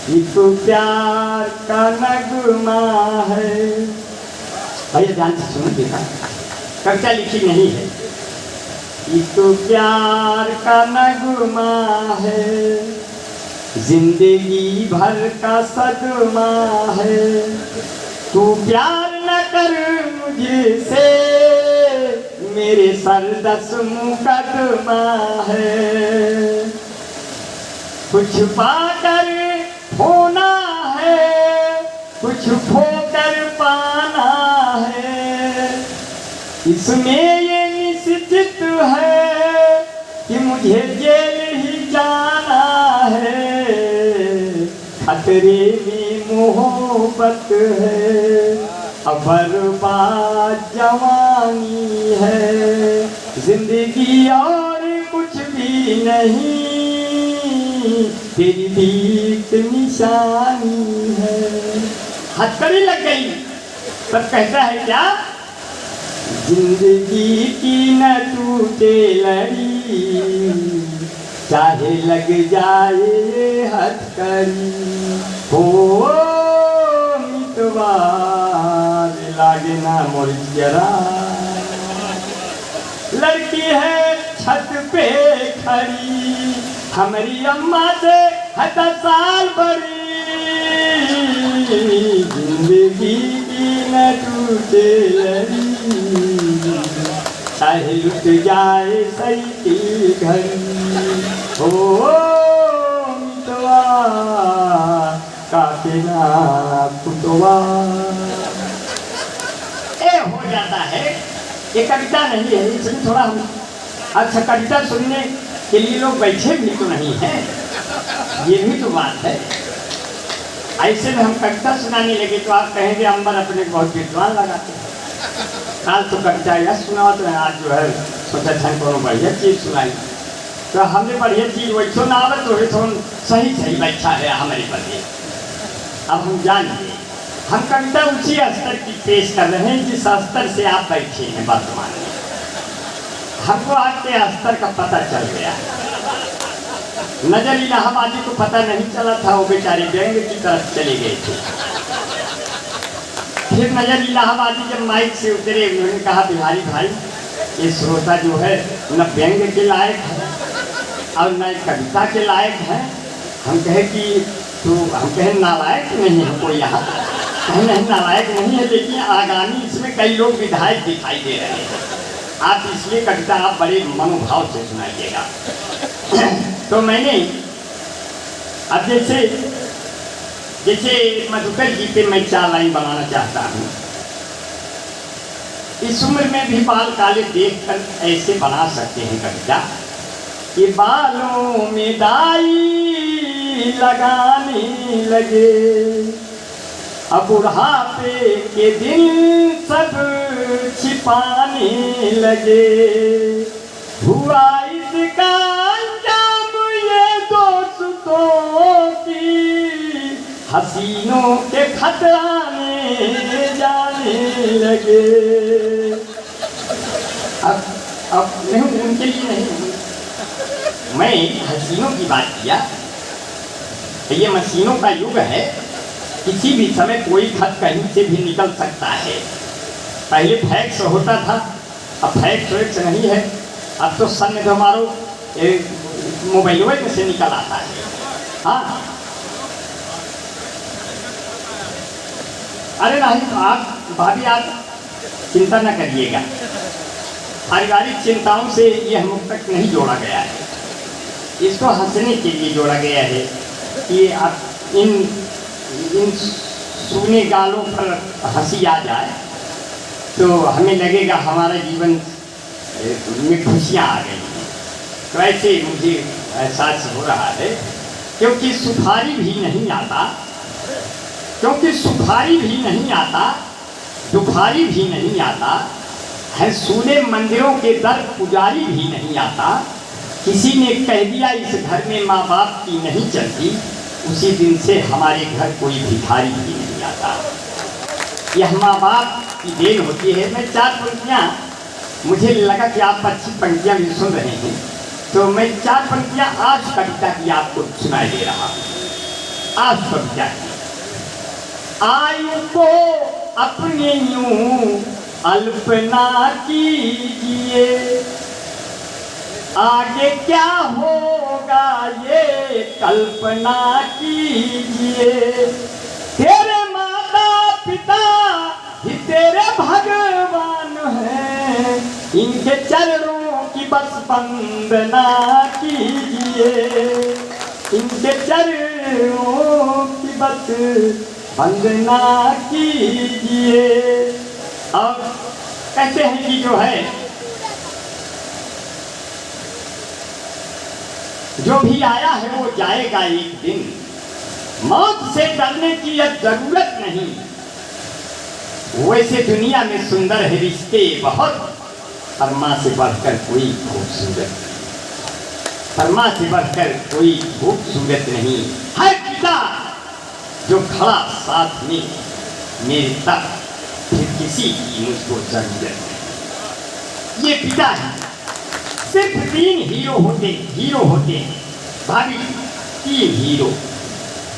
ये तो प्यार का नगमा है, भैया ध्यान से सुनो देखा, कविता लिखी नहीं है। ये तो प्यार का नगमा है, जिंदगी भर का सदमा है। तू प्यार न कर मुझसे, मेरे सर 10 मुकदमा है। कुछ पाकर होना है, कुछ खोकर पाना है। इसमें ये निश्चित है कि मुझे जेल ही जाना है। खतरे में मोहब्बत है, अब बर्बाद जवानी है। जिंदगी और कुछ भी नहीं, तेरी भीख निशानी है। हथकड़ी लग गई तब कहता है क्या, जिंदगी की न टूटे लड़ी, चाहे लग जाए हथकड़ी। हो मितवा लागे ना मोर जरा, लड़की है छत पे खड़ी, हमारी अम्मा से 10 साल बड़ी। जिंदगी की न टूटे लड़ी, चाहे लुट जाए सही की घड़ी। हो मितवा काटे ना पुतवा। ए हो जाता है, ये कविता नहीं है, इसमें थोड़ा हम अच्छा कविता सुनने के लिए लोग बैठे भी तो नहीं हैं, ये भी तो बात है। ऐसे में हम कविता सुनाने लगे तो आप कहेंगे अंबर अपने बहुत विद्वान लगाते हैं। आज तो कविता यह सुनाओ तो आज जो है सोचा था कोनो बढ़िया चीज़ सुनाई, तो हमने बढ़िया चीज़ वैसो ना आवे तो सही सही बैठा है हमारे बदले। अब हम जानिए, हम कविता उसी स्तर की पेश कर रहे हैं जिस स्तर से आप बैठे हैं वर्तमान में। हमको आपके स्तर का पता चल गया। नजर इलाहाबादी को पता नहीं चला था, वो बेचारे व्यंग की तरफ चले गए थे। फिर नजर इलाहाबादी जब माइक से उतरे, उन्होंने कहा बिहारी भाई ये श्रोता जो है न व्यंग के लायक है और न कविता के लायक है। हम कहे कि तो हम कहें नालायक नहीं है कोई यहाँ, कहीं नहीं नालायक नहीं है, लेकिन आगामी इसमें कई लोग विधायक दिखाई दे रहे हैं। आप इसलिए कविता आप बड़े मनोभाव से सुनाइएगा। तो मैंने अब जैसे मधुकर जी पे मैं 4 लाइन बनाना चाहता हूँ। इस उम्र में भी बाल काले देखकर ऐसे बना सकते हैं कविता कि बालों में दाई लगाने लगे। अब बुढ़ापे के दिन सब छिपाने लगे। हुआ इसका अंजाम ये दोस्तों की हसीनों के खतराने जाने लगे। अब नहीं, उनके लिए नहीं, मैं हसीनों की बात किया। ये मशीनों का युग है, किसी भी समय कोई खत कहीं से भी निकल सकता है। पहले फैक्स होता था, अब फैक्स नहीं है। अब तो सन में तो हमारो मोबाइल में से निकल आता है। हाँ, अरे नहीं, आप भाभी आप चिंता न करिएगा। पारिवारिक चिंताओं से ये हम तक नहीं जोड़ा गया है, इसको हंसने के लिए जोड़ा गया है कि आप इन सूने गालों पर हंसी आ जाए तो हमें लगेगा हमारा जीवन में खुशियाँ आ गई हैं। तो ऐसे मुझे एहसास हो रहा है, क्योंकि सुखारी भी नहीं आता, क्योंकि सुखारी भी नहीं आता, दुखारी भी नहीं आता है, सूने मंदिरों के दर पुजारी भी नहीं आता। किसी ने कह दिया इस घर में माँ बाप की नहीं चलती, उसी दिन से हमारे घर कोई भिखारी भी नहीं आता। यह माँ बाप की देन होती है। मैं 4 पंक्तियाँ, मुझे लगा कि आप अच्छी पंक्तियाँ भी सुन रहे हैं, तो मैं 4 पंक्तियाँ आज कविता की आपको सुनाई दे रहा हूँ। आज कविता की आयु को अपने यूं अल्पना कीजिए, आगे क्या होगा ये कल्पना कीजिए। तेरे माता पिता ही तेरे भगवान हैं, इनके चरणों की बस वंदना कीजिए, इनके चरणों की बस वंदना कीजिए। और कहते हैं कि जो है, जो भी आया है वो जाएगा एक दिन, मौत से डरने की यह जरूरत नहीं। वैसे दुनिया में सुंदर है रिश्ते बहुत, पर माँ से बढ़कर कोई खूबसूरत, पर माँ से बढ़कर कोई खूबसूरत नहीं। हर पिता जो खड़ा साथ में मेरे तक, फिर किसी की मुझको जरूरत नहीं। ये पिता है। सिर्फ 3 हीरो होते हैं भाभी, 3 हीरो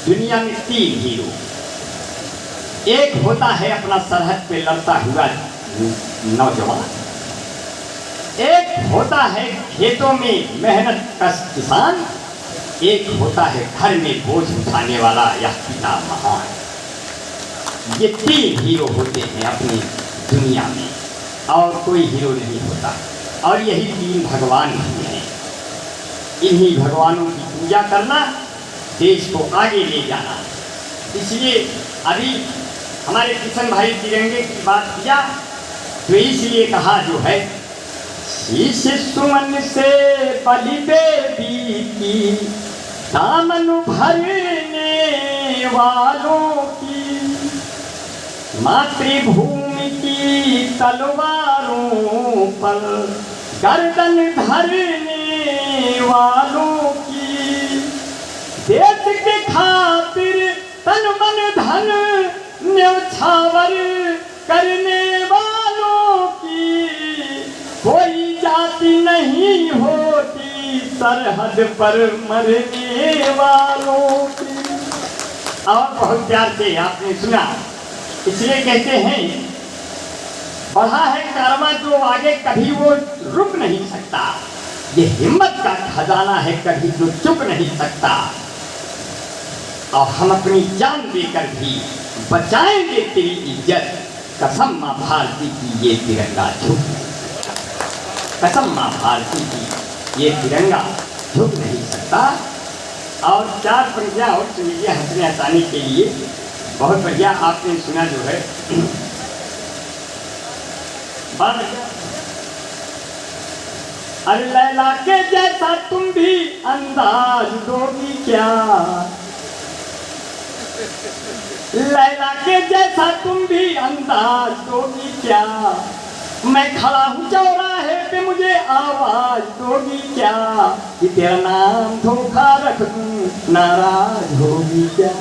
दुनिया में, 3 हीरो। एक होता है अपना सरहद पे लड़ता हुआ नौजवान, एक होता है खेतों में मेहनत कश किसान, एक होता है घर में बोझ उठाने वाला यह पिता महान। ये 3 हीरो होते हैं अपनी दुनिया में, और कोई हीरो नहीं होता। और यही 3 भगवान भी हैं। इन्हीं भगवानों की पूजा करना, देश को आगे ले जाना। इसलिए अभी हमारे किशन भाई तिरंगे की बात किया, तो इसलिए कहा जो है, शीश सुमन से बलि देवी की, दामन भरने वालों की, मातृभूमि की तलवारों पर गर्दन धरने वालों की, देश के खातिर तन मन धन न्यौछावर करने वालों की, कोई जाति नहीं होती सरहद पर मरने वालों की। और बहुत प्यार से आपने सुना, इसलिए कहते हैं बढ़ा है कारवां जो आगे, कभी वो रुक नहीं सकता। ये हिम्मत का खजाना है, कभी जो चुक नहीं सकता। और हम अपनी जान देकर भी बचाएंगे तेरी इज्जत, कसम माँ भारती की ये तिरंगा झुक नहीं सकता, कसम माँ भारती की ये तिरंगा झुक नहीं सकता। और 4 पंक्तियाँ और सुनिए हंसने हंसाने के लिए, बहुत बढ़िया आपने सुना जो है अरे लैला के जैसा तुम भी अंदाज दोगी क्या, लैला के जैसा तुम भी अंदाज दोगी क्या, मैं खड़ा हूँ चौराहे पे मुझे आवाज दोगी क्या, कि तेरा नाम धोखा रख दूं नाराज होगी क्या,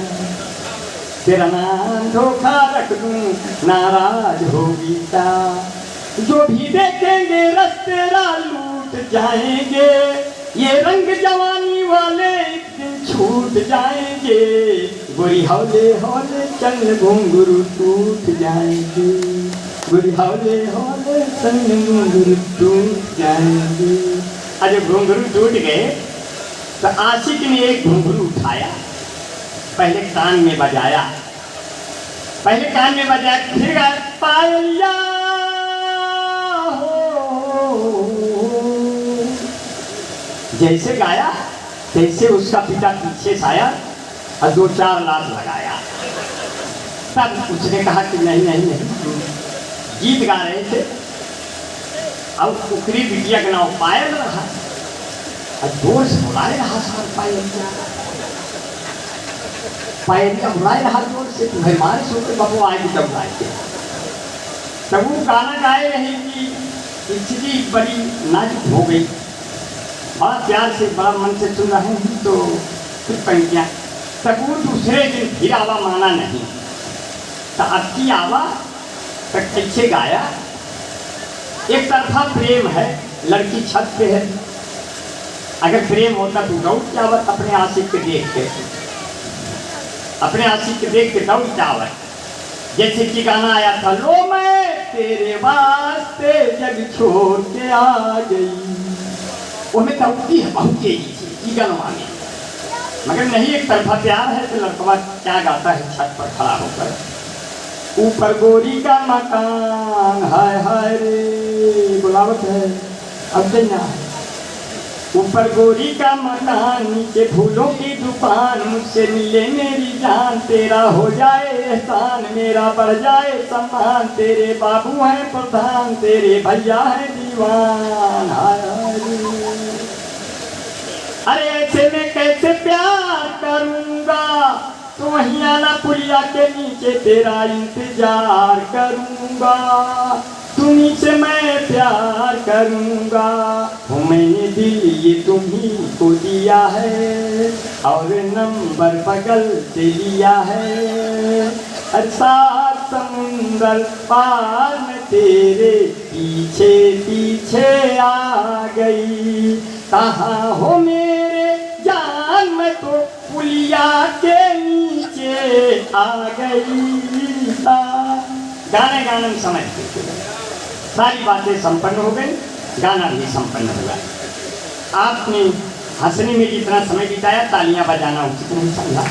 तेरा नाम धोखा रख दूं नाराज होगी क्या, जो भी देखेंगे रस तेरा लूट जाएंगे, ये रंग जवानी वाले एक दिन छूट जाएंगे, गोरी हौले हौले चल घुंघरू टूट जाएंगे, गोरी हौले हौले चल घुंघरू टूट जाएंगे। अरे घुंघरू टूट गए तो आशिक ने एक घुंघरू उठाया, पहले कान में बजाया, पहले कान में बजाया, फिर गाया पायलिया जैसे गाया तैसे उसका पिता पीछे से आया और 2-4 लात लगाया। तब उसने कहा कि नहीं नहीं नहीं, गीत गा रहे थे और उकरी बिटिया का नाम पायल रहा और जोर से बुलाए रहा सार पायलिया, पायलिया बुलाए रहा जोर से, तुम्हें मारे सोते बाबू आएगी तब गाए। तब वो गाना गाए रहे कि स्थिति बड़ी नाजुक हो गई, बड़ा प्यार से बड़ा मन से सुन रहे हैं तो कुछ पंक्तियाँ। तब वो दूसरे दिन फिर आवा माना नहीं, तो अब की आवा तक कैसे गाया, एक तरफा प्रेम है, लड़की छत पे है, अगर प्रेम होता तो दौड़ जावत अपने आशिक के देख के, अपने आशिक के देख के दौड़ जावत। जैसे कि गाना आया था, लो मैं तेरे वास्ते जग छोड़ के आ गई, उनमें दौड़ती है बहुत तेजी से गाना में, मगर नहीं एक तरफा प्यार है। तो लड़का क्या गाता है छत पर खड़ा होकर, ऊपर गोरी का मकान हाय हाय रे बुलावत है अब देना, ऊपर गोरी का मकान नीचे फूलों की दुकान, मुझसे मिले मेरी जान तेरा हो जाए एहसान, मेरा बढ़ जाए सम्मान, तेरे बाबू हैं प्रधान तेरे भैया है दीवान हाय हाय रे। अरे ऐसे में कैसे प्यार करूंगा, तो वहीं आना पुलिया के नीचे तेरा इंतजार करूंगा, तुम्हीं से मैं प्यार करूंगा, मैंने दिल ये तुम्ही को दिया है और नंबर बगल से लिया है, अरे सात समुंदर पार में तेरे पीछे पीछे आ गई, कहाँ हो मेरे जान में तो पुलिया के नीचे आ गई। गाने गाने में समझ के सारी बातें संपन्न हो गई, गाना भी संपन्न हुआ। आपने हंसने में जितना समय बिताया तालियां बजाना उचित नहीं समझा,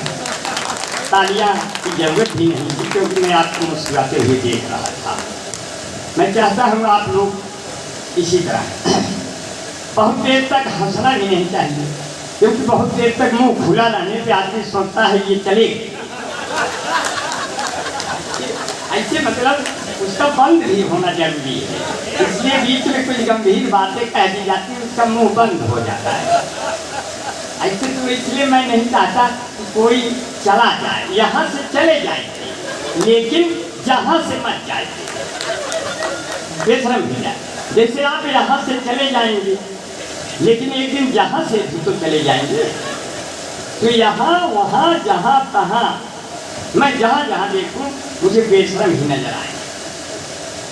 तालियां की जरूरत भी नहीं थी, क्योंकि मैं आपको मुस्कुराते हुए देख रहा था। मैं चाहता हूँ आप लोग इसी तरह बहुत देर तक हंसना भी नहीं चाहिए, क्योंकि बहुत देर तक मुंह खुला रहने पे आदमी सोचता है ये चलेगा, ऐसे मतलब उसका बंद भी होना जरूरी है, इसलिए बीच में कुछ गंभीर बातें कह दी जाती है उसका मुंह बंद हो जाता है। ऐसे तो इसलिए मैं नहीं चाहता कि कोई चला जाए, यहाँ से चले जाएंगे लेकिन जहाँ से मत जाए, बेशरम भी जाए। जैसे आप यहाँ से चले जाएंगे लेकिन एक दिन जहाँ से भी तो चले जाएंगे, तो यहाँ वहाँ जहाँ तहाँ मैं जहाँ जहाँ देखूँ मुझे बेशरम ही नजर आए।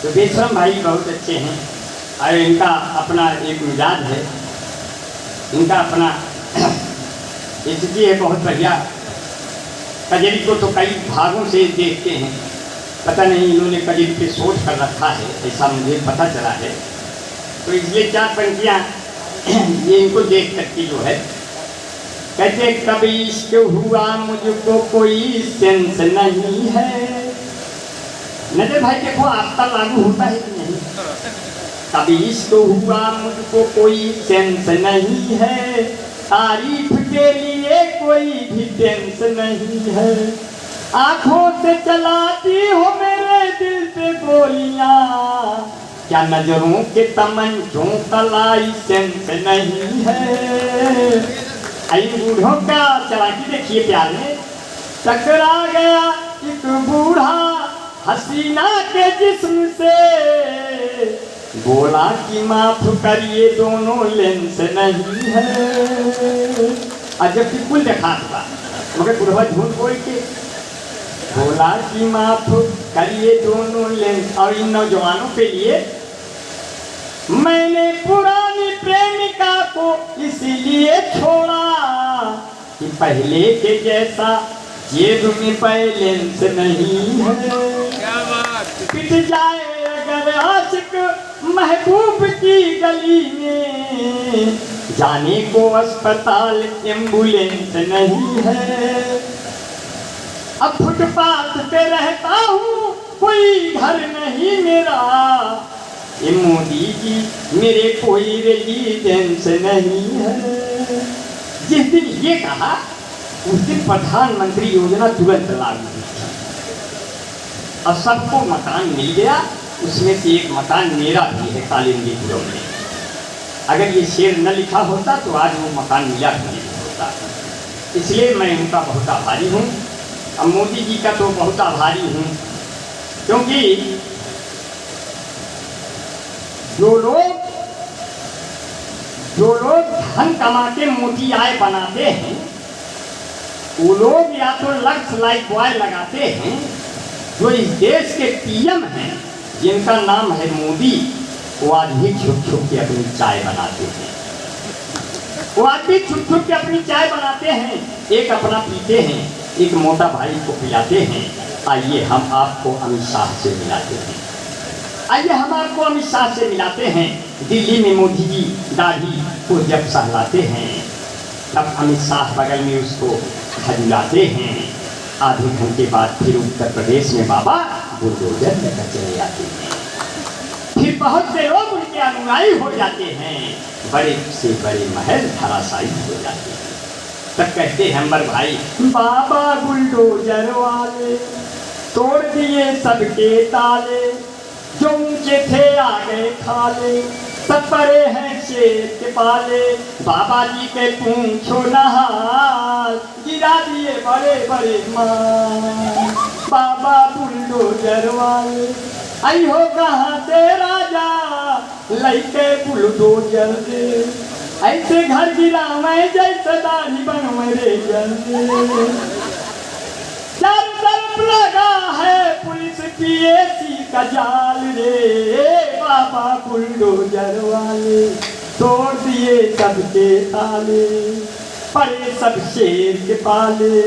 तो बेशरम भाई बहुत अच्छे हैं और इनका अपना एक मिजाज है, इनका अपना स्थिति है बहुत बढ़िया। कजरी को तो कई भागों से देखते हैं, पता नहीं इन्होंने कजरी पे सोच कर रखा है, ऐसा मुझे पता चला है। तो इसलिए 4 पंक्तियाँ ये इनको देख करके जो है कहते, कभी इश्क हुआ मुझको कोई सेंस नहीं है। नजर भाई देखो आपका लागू होता है कि नहीं? कभी इश्क हुआ मुझको कोई सेंस नहीं है, तारीफ के लिए कोई भी टेंस नहीं है, आंखों से चलाती हो मेरे दिल पे गोलियां, क्या नजरों के तमंचों का लाइसेंस नहीं है। आई बूढ़ों का चलाकी देखिए प्यार में। टकरा गया एक बूढ़ा हसीना के जिस्म से, बोला कि माफ करिए दोनों लेंस नहीं है। अजब की कुल देखा था मगर बुढ़वा झूठ बोल के बोला कि माफ करिए दोनों लेंस। और इन नौजवानों के लिए मैंने पुरानी प्रेमिका को इसलिए छोड़ा कि पहले के जैसा जेब में बैलेंस नहीं है। पिट जाए अगर आशिक महबूब की गली में, जाने को अस्पताल एम्बुलेंस नहीं है। अब फुटपाथ पे रहता हूँ कोई घर नहीं मेरा, ये मोदी जी मेरे कोई रेजिडेंस नहीं है। जिस दिन ये कहा उस दिन प्रधानमंत्री योजना तुरंत लागू हुई और सबको मकान मिल गया। उसमें से एक मकान मेरा भी है कालिंदीपुरम में। अगर ये शेर न लिखा होता तो आज वो मकान मिला भी नहीं होता। इसलिए मैं उनका बहुत आभारी हूँ। अब मोदी जी का तो बहुत आभारी हूँ, क्योंकि जो लोग धन कमा के मोटी आय बनाते हैं, वो लोग या तो लक्ष्य लाइफ बॉय लगाते हैं। जो इस देश के पीएम हैं जिनका नाम है मोदी, वो आज भी छुप छुप के अपनी चाय बनाते हैं। वो आज भी छुप छुप के अपनी चाय बनाते हैं। एक अपना पीते हैं, एक मोटा भाई को पिलाते हैं। आइए हम आपको अमित शाह से मिलाते हैं। आइए हम आपको अमित शाह से मिलाते हैं। दिल्ली में मोदी जी दाढ़ी को जब सहलाते हैं, तब अमित शाह बगल में उसको खजुलाते हैं। आधे घंटे बाद फिर उत्तर प्रदेश में बाबा बुलडोजर लेकर चले आते हैं। फिर बहुत से लोग उनके अनुयायी हो जाते हैं। बड़े से बड़े महल धराशायी हो जाते हैं। तब कहते हैं अमर भाई, बाबा बुलडोजर वाले तोड़ दिए सबके ताले, जो ऊंचे थे आ गए खाले, सब बड़े हैं शेर के पाले। बाबा जी के पूछो नहाल, गिरा दिए बड़े बड़े माल। बाबा बुलडोजर वाले आई हो कहाँ से राजा, लइके बुलडोजर दे। ऐसे घर गिरा मैं जैसे दाढ़ी बन मेरे जल्दी। चारों तरफ लगा है पुलिस पीएसी का जाल रे। बाबा बुलडोजर वाले तोड़ दिए सबके ताले, पड़े सब शेर के पाले।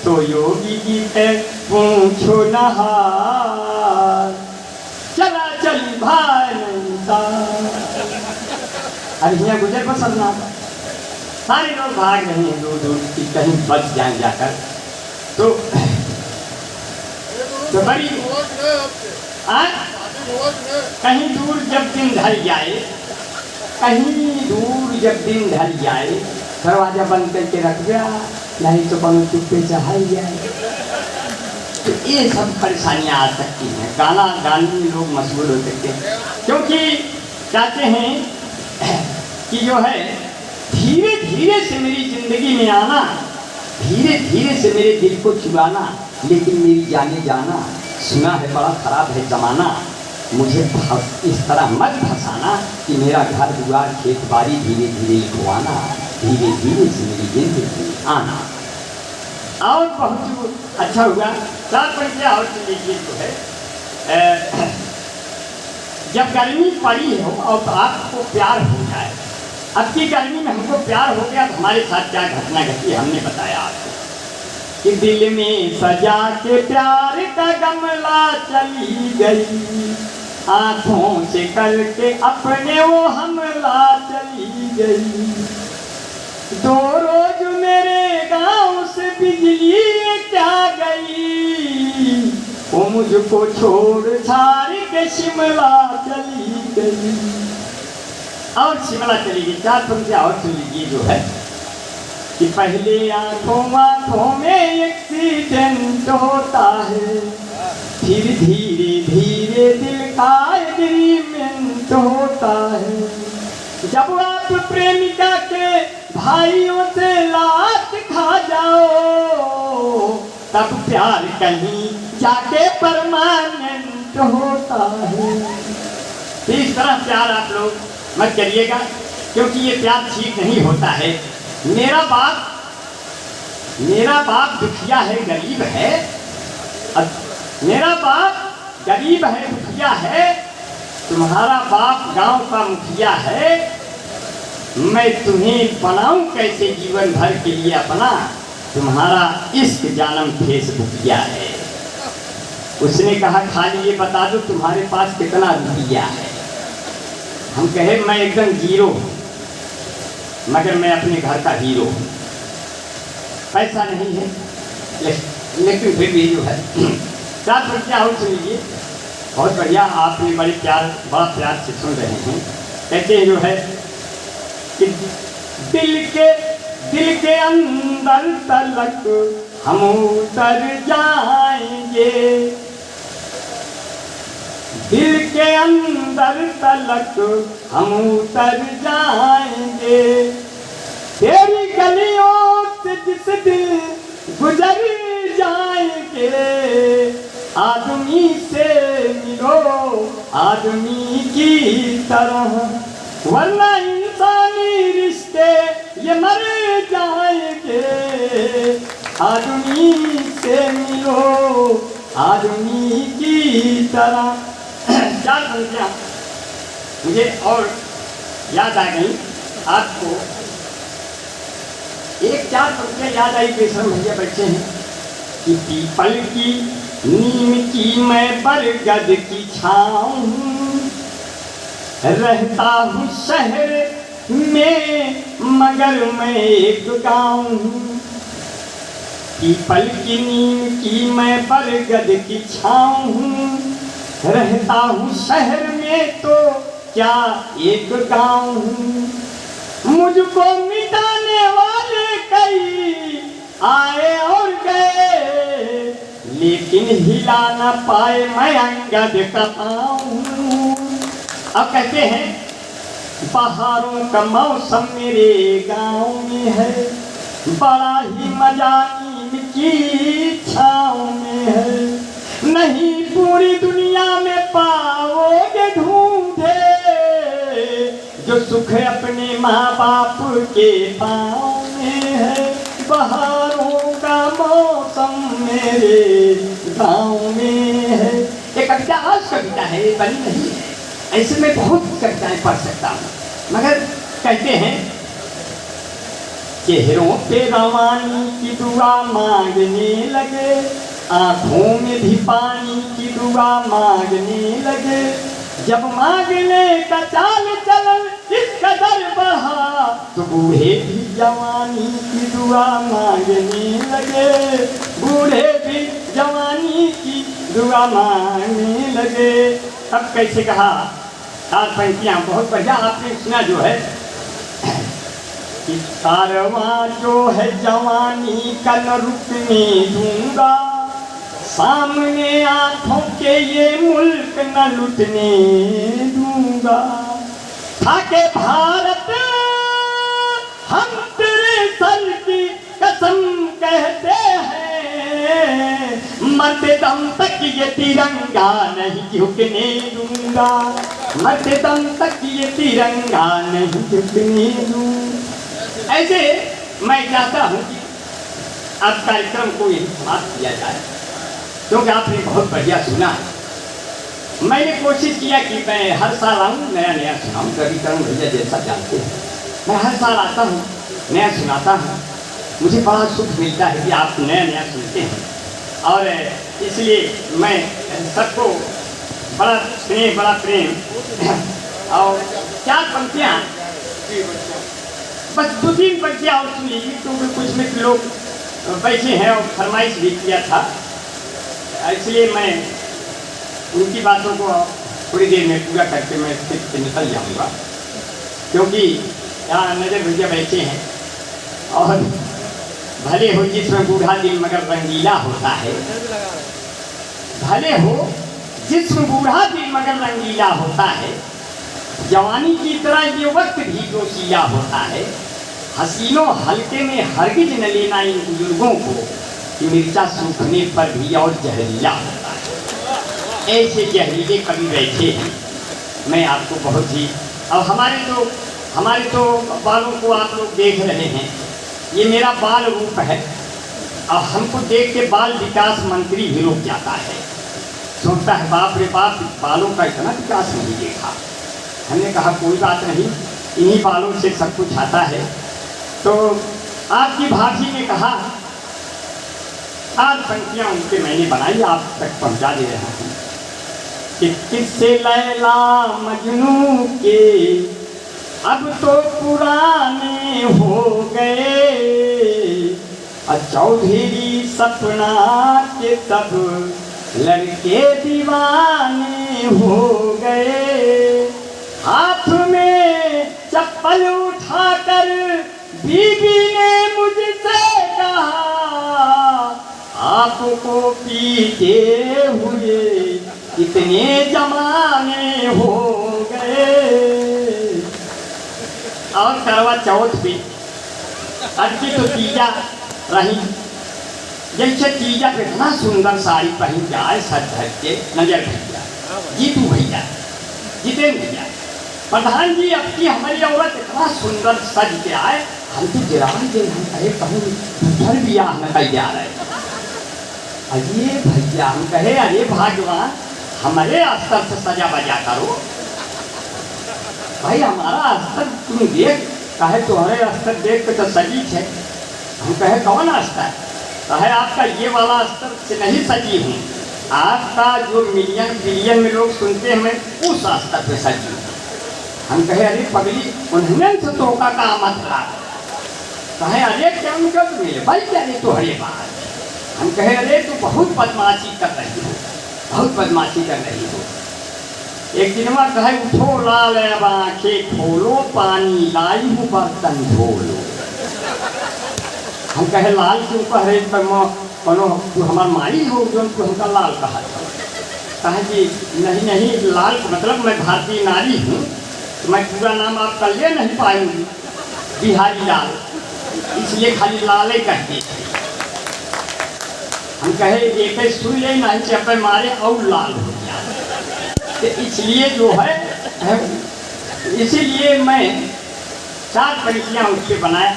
तो योगी जी के पूछो नहार, चला चली भाई नैता। अरे यहाँ गुजर पसंद ना, सारे लोग भाग रहे हैं दूर दूर की, कहीं बच जाए जाकर। तो बड़ी कहीं दूर जब दिन ढल जाए, कहीं दूर जब दिन ढल जाए, दरवाजा बंद करके रख दिया, नहीं तो कहीं चुप्पे चढ़ाई जाए। तो ये सब परेशानियां आ सकती हैं। गाना गाने में लोग मशगूल हो सकते हैं, क्योंकि चाहते हैं कि जो है धीरे धीरे से मेरी जिंदगी में आना, धीरे धीरे से मेरे दिल को छुआना, लेकिन मेरी जाने जाना। सुना है बड़ा खराब है जमाना, मुझे इस तरह मत फंसाना कि मेरा घर दुआर खेत बाड़ी धीरे धीरे लिखवाना, धीरे धीरे से मेरी जिंदगी में आना। और बहुत अच्छा हुआ। 4 पंक्तियाँ और लीजिए जो है, जब गर्मी पड़ी हो और आपको प्यार हो जाए। अब की गर्मी में हमको प्यार हो गया तो हमारे साथ क्या घटना घटी हमने बताया आपको कि दिल में सजा के प्यार का गमला चली गई, आंखों से करके अपने वो हमला चली गई। 2 रोज मेरे गांव से बिजली क्या गई, वो मुझको छोड़ छाड़ के शिमला चली गई। और शिमला चली गई। 4 पंक्तियाँ और सुन लीजिए जो है कि पहले आंखों में एक्सीडेंट होता है, फिर धीरे धीरे दिल का एग्रीमेंट अंत होता है। जब आप प्रेमिका के भाइयों से लात खा जाओ, तब प्यार कहीं जाके परमानेंट होता है। इस तरह प्यार आप लोग मत करिएगा, क्योंकि ये प्यार ठीक नहीं होता है। मेरा बाप दुखिया है, गरीब है, मेरा बाप गरीब है, दुखिया है, तुम्हारा बाप गांव का मुखिया है, मैं तुम्हें बनाऊं कैसे जीवन भर के लिए अपना, तुम्हारा इश्क जानम फेसबुकिया है। उसने कहा खाली ये बता दो तुम्हारे पास कितना रुपया है। हम कहे मैं एकदम जीरो हूँ, मगर मैं अपने घर का हीरो हूँ। पैसा नहीं है लेकिन फिर भी जो है चार रुपया और सुन लीजिए, बहुत बढ़िया, आपने बड़ा प्यार से सुन रहे हैं। कहते हैं जो है कि दिल के अंदर तलक हम उतर जाएंगे, दिल के अंदर तलक हम उतर जाएंगे, तेरी गलियों से जिस दिन गुजर जाएंगे, आदमी से मिलो आदमी की तरह, वरना इंसानी रिश्ते ये मर जाएंगे, आदमी से मिलो आदमी की तरह। चार पंक्तियाँ मुझे और याद आ गई आपको, एक चार पंक्तियाँ याद आई। बेशरम भैया बैठे हैं कि पीपल की नीम की मैं बरगद की छाँव हूँ, रहता हूँ शहर में मगर मैं एक गाँव हूँ, पीपल की नीम की मैं बरगद की छाँव हूँ, रहता हूँ शहर में तो क्या एक गाँव हूँ, मुझको मिटाने वाले कई आए और गए, लेकिन हिला न पाए मैं अंगद का पाँव हूँ। अब कहते हैं बहारों का मौसम मेरे गाँव में है, बड़ा ही मजा नीम की छाँव में है, नहीं पूरी दुनिया में पाओगे ढूंढे जो सुख अपने माँ बाप के पाँव में है, बहारों का मौसम मेरे गाँव में है। एक कविता आज कविता है, ये बनी नहीं है, ऐसे में बहुत कविताएं पढ़ सकता हूँ, मगर कहते हैं चेहरों पे रवानी की दुआ मांगने लगे, आँखों में भी पानी की दुआ मांगने लगे, जब मांगने का चाल चलन इस कदर बढ़ा तो बूढ़े भी जवानी की दुआ मांगने लगे, बूढ़े भी जवानी की दुआ मांगने लगे। अब कैसे कहा, चार पंक्तियाँ बहुत बढ़िया आपने सुना जो है कि कारवां जो है जवानी का न रुकने दूंगा, सामने आंखों के ये मुल्क न लुटने दूंगा, थाके भारत हम तेरे सर की कसम कहते हैं, मरते दम तक ये तिरंगा नहीं झुकने दूंगा, मरते दम तक ये तिरंगा नहीं झुकने दूंगा। ऐसे मैं चाहता हूँ कि अब कार्यक्रम को यही समाप्त किया जाए, क्योंकि आपने बहुत बढ़िया सुना। मैंने कोशिश किया कि मैं हर साल आऊँ, नया नया सुनाऊँ। कभी करूँ भैया जैसा जानते हैं, मैं हर साल आता हूँ, नया सुनाता हूँ। मुझे बड़ा सुख मिलता है कि आप नया नया सुनते हैं, और इसलिए मैं सबको बड़ा स्नेह, बड़ा प्रेम। और चार पंक्तियाँ, बस दो तीन पंक्तियाँ और सुन लीजिए, क्योंकि कुछ मित्र लोग बैठे हैं और फरमाइश भी किया था, इसलिए मैं उनकी बातों को थोड़ी देर में पूरा करके मैं स्थिति से निकल जाऊंगा, क्योंकि यहाँ नजर भैया बैठे हैं। और भले हो जिसमें बूढ़ा दिल मगर रंगीला होता है, भले हो जिसमें बूढ़ा दिल मगर रंगीला होता है, जवानी की तरह ये वक्त भी जोशीला होता है। हसीनों हल्के में हरगिज न लेना इन बुजुर्गों को कि मिर्चा सूखने पर भी और जहरीला होता है। ऐसे जहरीले कवि बैठे हैं। मैं आपको बहुत ही अब हमारे तो बालों को आप लोग देख रहे हैं, ये मेरा बाल रूप है। अब हमको देख के बाल विकास मंत्री भी रुक जाता है, सोचता है बाप रे बाप, बालों का इतना विकास नहीं देखा। हमने कहा कोई बात नहीं, इन्हीं बालों से सब कुछ आता है। तो आपकी भाभी ने कहा आज पंक्तियाँ उनके मैंने बनाई, आप तक पहुँचा दे रहा हूँ कि किससे लैला मजनू के अब तो पुराने हो गए, चौधरी सपना के सब लड़के दीवाने हो गए। हाथ में चप्पल उठाकर बीबी ने मुझसे कहा आपको पीते हुए कितने जमाने हो गए। और करवा चौथ पे अटकी तो तीजा रही, जैसे तीजा पे इतना सुंदर साड़ी पहन के आए, सच धर के नजर भैया, जीतू भैया, जितेंद्र भैया, प्रधान जी अब की हमारी औरत इतना सुंदर सज के आए, हम तो जिरान दिन हम कहे कहूँ उधर भी में कही जा रहे। अरे भैया हम कहे अरे भगवान हमारे अस्तर से सजा बजा करो भाई, हमारा अस्तर तुम देख, कहे तुम्हारे अस्तर देख के तो सजी है। हम कहे कौन अस्तर? कहे आपका ये वाला अस्तर से नहीं सजी हूँ, आपका जो मिलियन बिलियन में लोग सुनते हैं मैं उस अस्तर पे सजी हूँ। हम कहे अरे पगली उन्होंने से तो का मत रहा। कहे अरे क्या उनका तो मिले भाई क्या नहीं तो हरे बात। हम कहे अरे तू बहुत बदमाशी कर रही हो, बहुत बदमाशी कर रही हो। एक दिन में कहे उठो लाल आँखें खोलो, पानी लाई हूँ बर्तन धोलो। हम कहे लाल क्यों कह रहे कोनो तू हमार माई हो जो तू हमका लाल कहा। कहे कि नहीं नहीं लाल मतलब मैं भारतीय नारी हूँ, तो मैं पूरा नाम आपका ले नहीं पाऊंगी, बिहारी लाल, इसलिए खाली लाल ही कहते थे। हम कहे एक सुन ले नहीं चपे मारे और लाल हो गया, तो इसलिए जो है इसीलिए मैं 4 पंक्तियाँ उससे बनाया।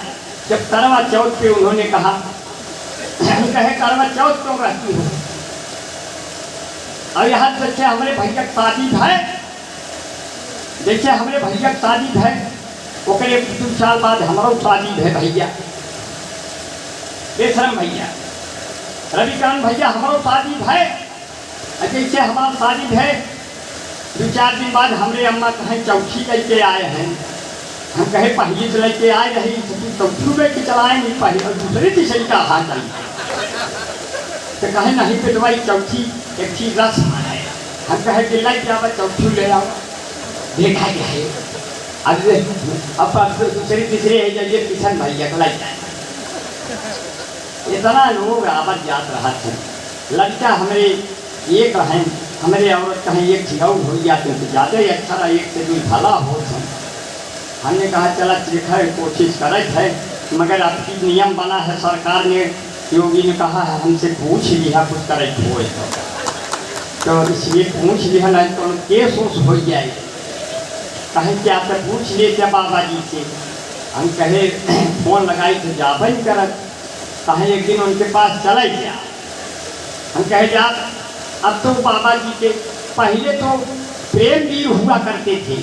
जब करवा चौथ पे उन्होंने कहा, हम कहे करवा चौथ क्यों रहती हो? और यहाँ देखिए हमारे भैया शादी है, देखिए हमारे भैया शादी है, ओकरे 2 साल बाद हमारा शादी है भैया, बेशरम भैया रविकांत भैया हमारा शादी है। जैसे हमारा शादी है 2-4 दिन बाद हमारे अम्मा कहें चौथी लेके आए हैं। हम कहे पहली से लेके आए रही चौथी लेके चलाएंगे, पहले और दूसरी तीसरी का हाथ चलिए। तो कहे नहीं पिटवाई चौथी एक चीज रस्म है। हम कहे कि ले जाओ चौथी ले आओ, देखा क्या है अब दूसरी तीसरी है जाइए किशन भैया को लग जाए। इतना लोग आवत जात रहा थे। लड़का हमारे ये कहें हमारे औरत कहें एक ठिकाऊ हो जाते तो ज़्यादा ही अच्छा रहा, एक से 2 भला हो। हमने कहा चला देखा कोशिश करे थे, मगर आपकी नियम बना है सरकार ने, योगी ने कहा है हमसे पूछ लिया कुछ करे हो तो इसलिए पूछ लिया नहीं तो केस उस हो जाए। कहें कि आपसे पूछ लिए क्या बाबा जी से? हम कहे फोन लगाई तो जाबा ही करत। कहें एक दिन उनके पास चला गया। हम कहे जा अब तो बाबा जी के पहले तो प्रेम वीर हुआ करते थे,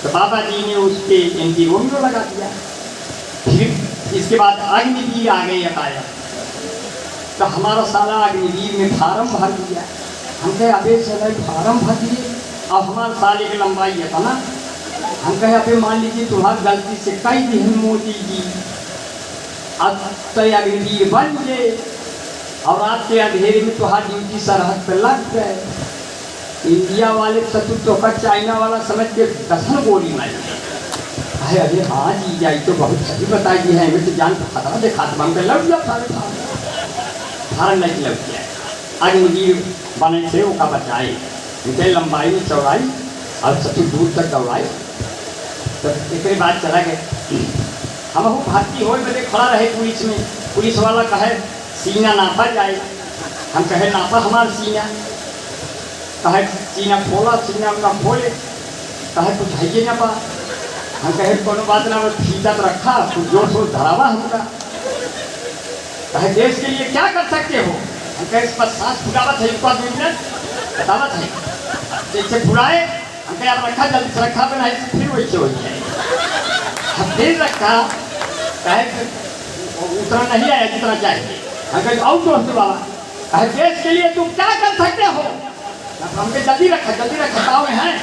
तो बाबा जी ने उसके एंटीरो लगा दिया। फिर इसके बाद अग्निवीर आ गए अकाया, तो हमारा साला अग्निवीर में फार्म भर दिया। हम कहे अबे चले फार्म भर दिए, अब हमारे साले की लंबाई है था ना। हम कहे अबे मान लीजिए तुम्हारी गलती से कई दिन मोदी जी अब तो अग्निवीर बन गए और आपके अंधेरे में तो हर ड्यूटी सरहद पर लग गए। इंडिया वाले शत्रु तो का चाइना वाला समझ के 10 गोली मारी। अरे अरे हाँ जी जाई तो बहुत सही बताई दी है, हमें तो जान का खतरा देखा तो हम लग गया सारे फार्म नहीं लग गया। अग्निवीर बने से वो का बचाए, उनके लंबाई में चौड़ाई और शत्रु दूर तक दौड़ाई। तो एक बात चला गए हम भारतीय हो बजे खड़ा रहे पुलिस में, पुलिस वाला कहे सीना नापा जाए, हम कहे नापा हमारा सीना, कहे सीना खोला, सीना उनका खोले, कहे कुछ है ना पा, हम कहे कोनो बात ना, फीता तो रखा कुछ जोर शोर धरावा हमका, कहे देश के लिए क्या कर सकते हो, हम कहे इस पर सांस फुटावत है, इसको 2 मिनट बतावत है, जैसे फुलाए हम कहे आप रखा, जल्दी से रखा बना, फिर वैसे हो जाए, हम फिर रखा, कहे उतना नहीं आया जितना चाहिए, हम कहे आओ दोस्त बाबा, कहे देश के लिए तुम क्या कर सकते हो, हमके जल्दी रखा पाओ में है,